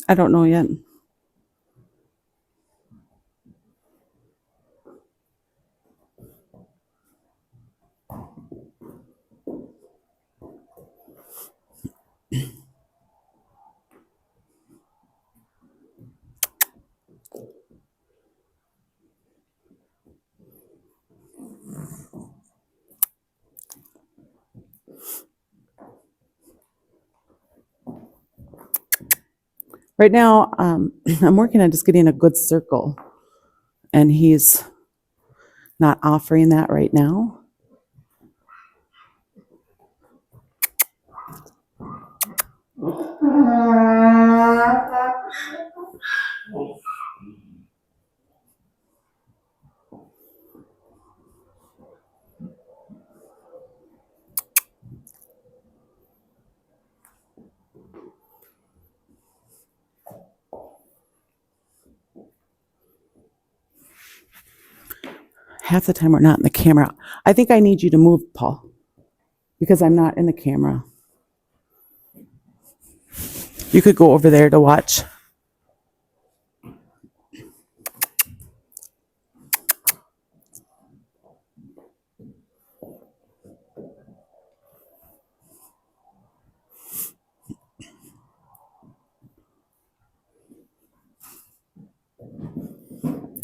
I don't know yet. Right now, I'm working on just getting a good circle, and he's not offering that right now. Half the time we're not in the camera. I think I need you to move, Paul, because I'm not in the camera. You could go over there to watch.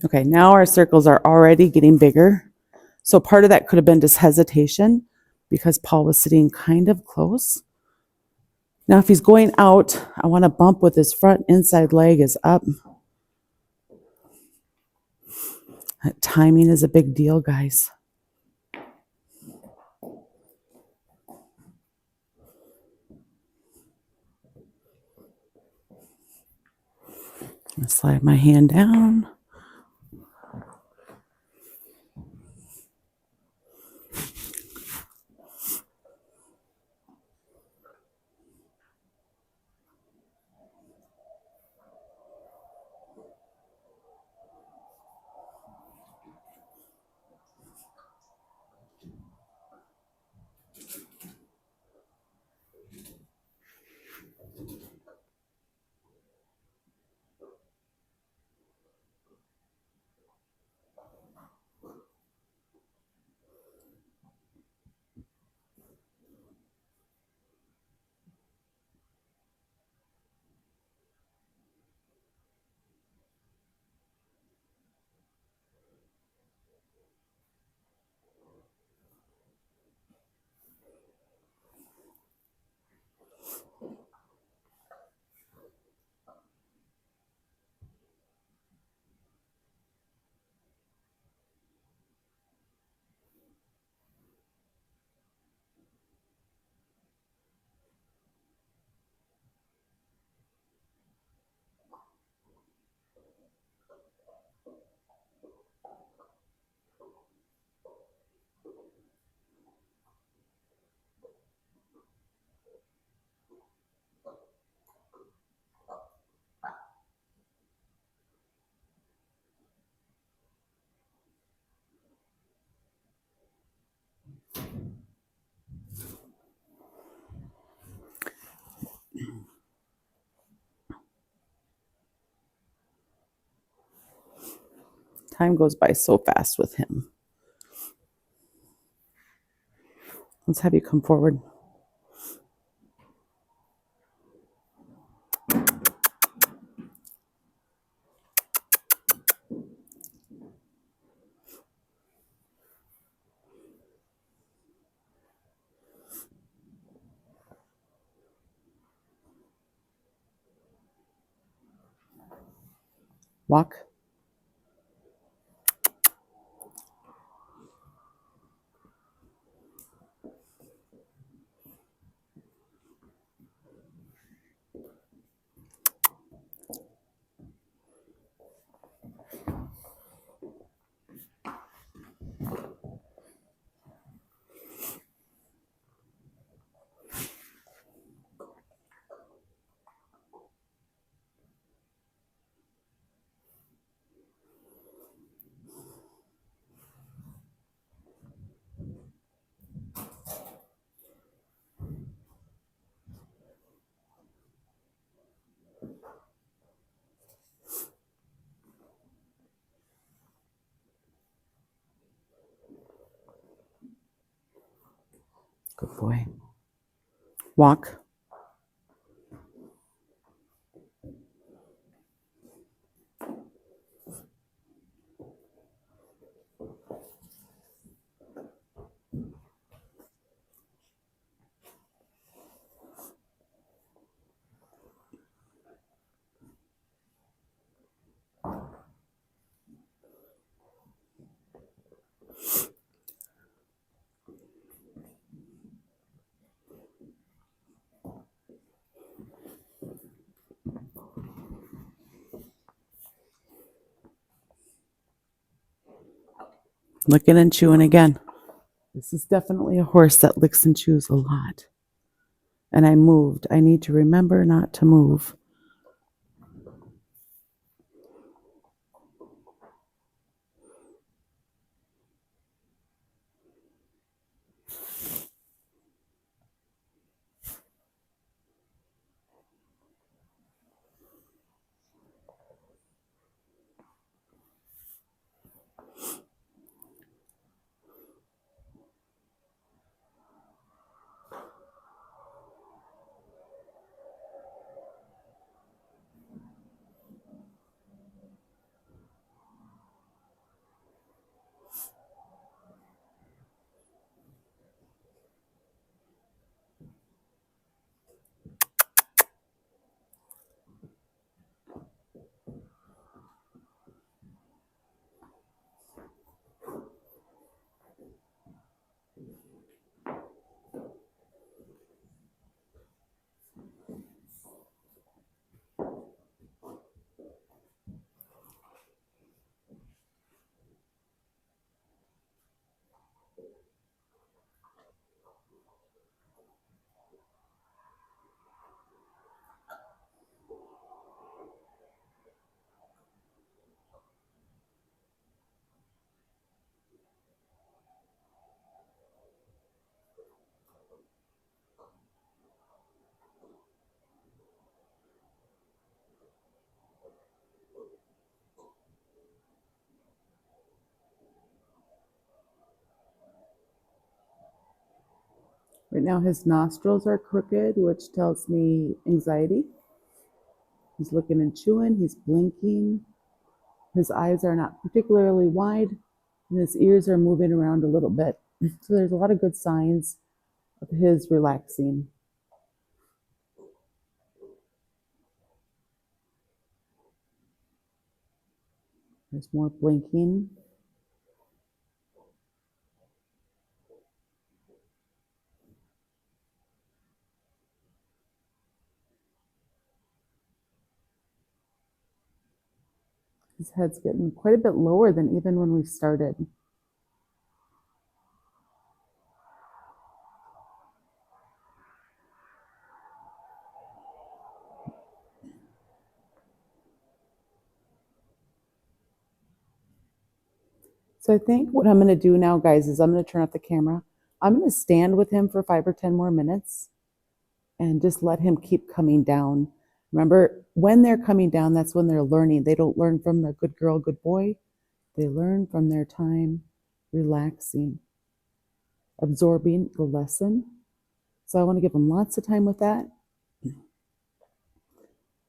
Okay, now our circles are already getting bigger. So part of that could have been just hesitation because Paul was sitting kind of close. Now if he's going out, I want to bump with his front inside leg is up. That timing is a big deal, guys. I'm going to slide my hand down. Time goes by so fast with him. Let's have you come forward. Walk. Good boy. Walk. Licking and chewing again. This is definitely a horse that licks and chews a lot. And I moved. I need to remember not to move. Right now his nostrils are crooked, which tells me anxiety. He's looking and chewing. He's blinking. His eyes are not particularly wide, and his ears are moving around a little bit. So there's a lot of good signs of his relaxing. There's more blinking. His head's getting quite a bit lower than even when we started. So I think what I'm going to do now, guys, is I'm going to turn off the camera. I'm going to stand with him for 5 or 10 more minutes and just let him keep coming down. Remember, when they're coming down, that's when they're learning. They don't learn from the good girl, good boy. They learn from their time relaxing, absorbing the lesson. So I want to give him lots of time with that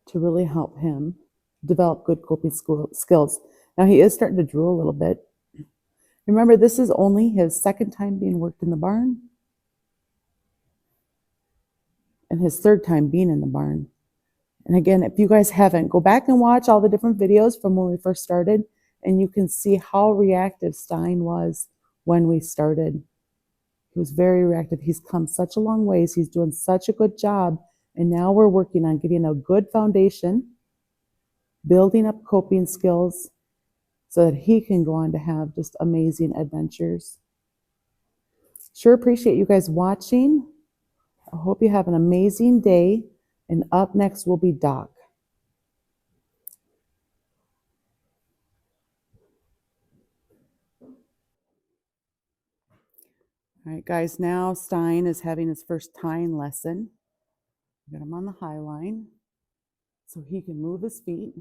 to really help him develop good coping skills. Now he is starting to drool a little bit. Remember, this is only his second time being worked in the barn and his third time being in the barn. And again, if you guys haven't, go back and watch all the different videos from when we first started, and you can see how reactive Stein was when we started. He was very reactive. He's come such a long ways. He's doing such a good job. And now we're working on getting a good foundation, building up coping skills so that he can go on to have just amazing adventures. Sure appreciate you guys watching. I hope you have an amazing day. And up next will be Doc. All right, guys, now Stein is having his first tying lesson. Got him on the high line so he can move his feet.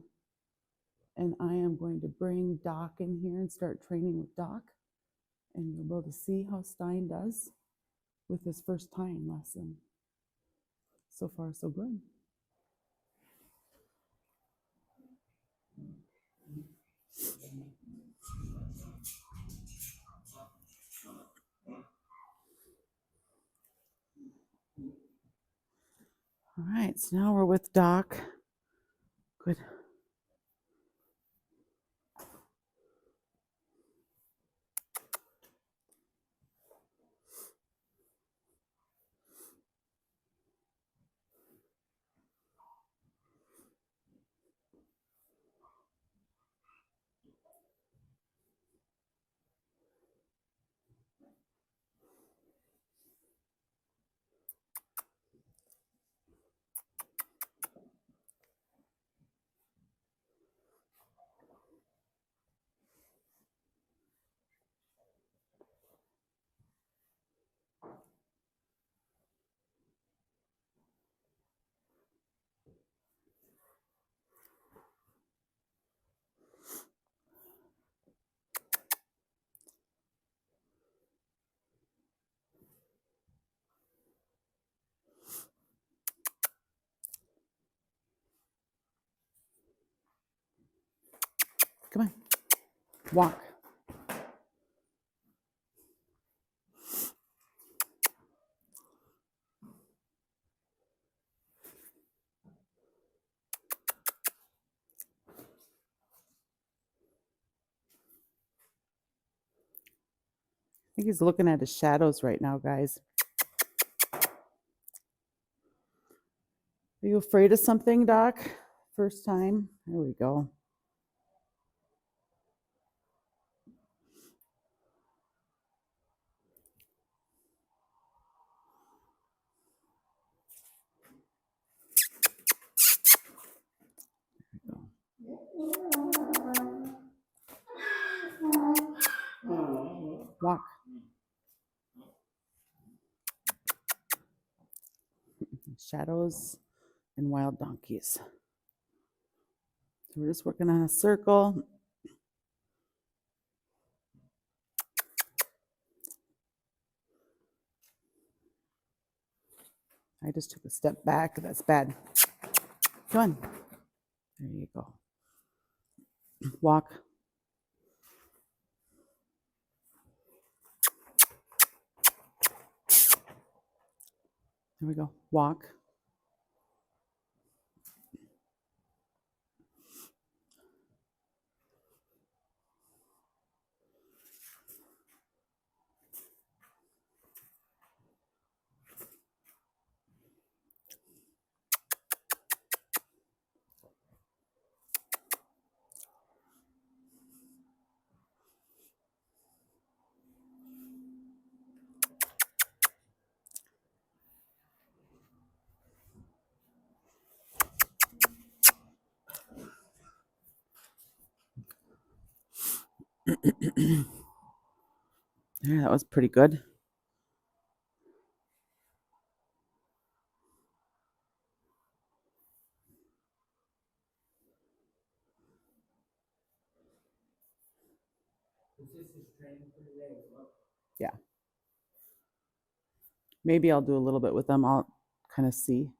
And I am going to bring Doc in here and start training with Doc. And you'll be able to see how Stein does with his first tying lesson. So far, so good. All right, so now we're with Doc. Good. Come on. Walk. I think he's looking at his shadows right now, guys. Are you afraid of something, Doc? First time? There we go. Walk. Shadows and wild donkeys. So we're just working on a circle. I just took a step back. That's bad. Come on. There you go. Walk. There we go. Walk. Yeah, that was pretty good. Yeah. Maybe I'll do a little bit with them. I'll kind of see.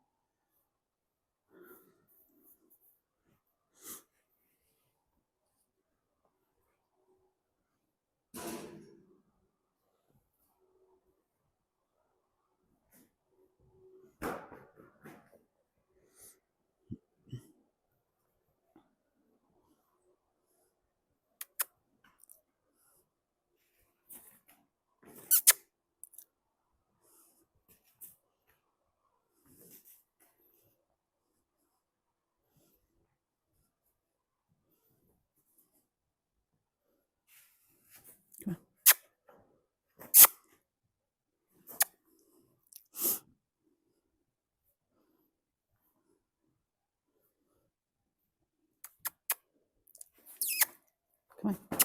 Come on.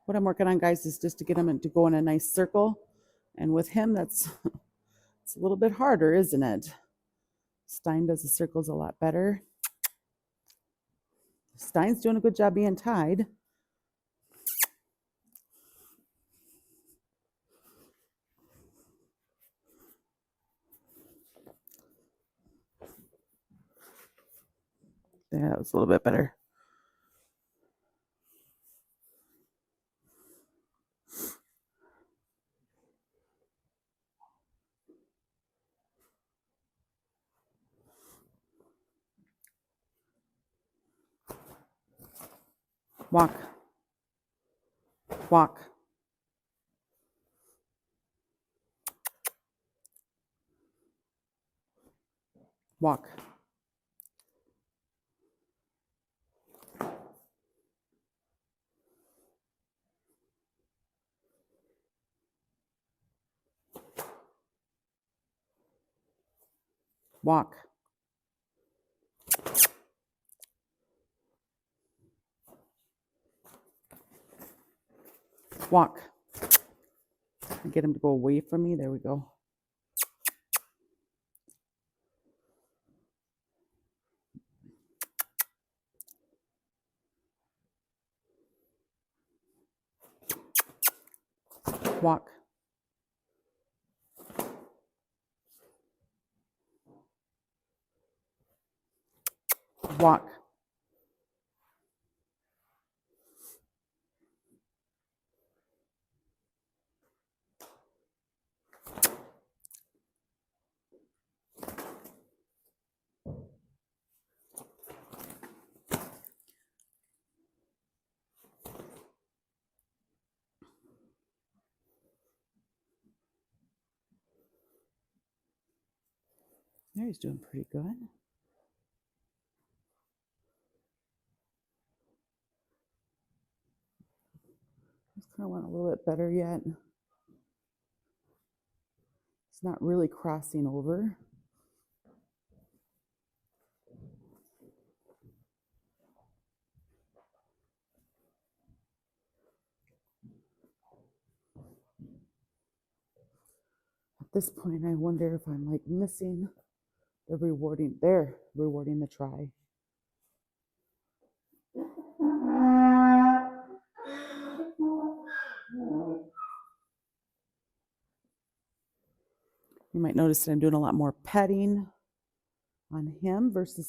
What I'm working on, guys, is just to get him to go in a nice circle. And with him, that's it's a little bit harder, isn't it? Stein does the circles a lot better. Stein's doing a good job being tied. There, that was a little bit better. Walk. Walk. Walk. Walk. Walk. Get him to go away from me. There we go. Walk. Walk. There, he's doing pretty good. Just kind of want a little bit better yet. It's not really crossing over. At this point, I wonder if I'm like missing the rewarding. There, rewarding the try. You might notice that I'm doing a lot more petting on him versus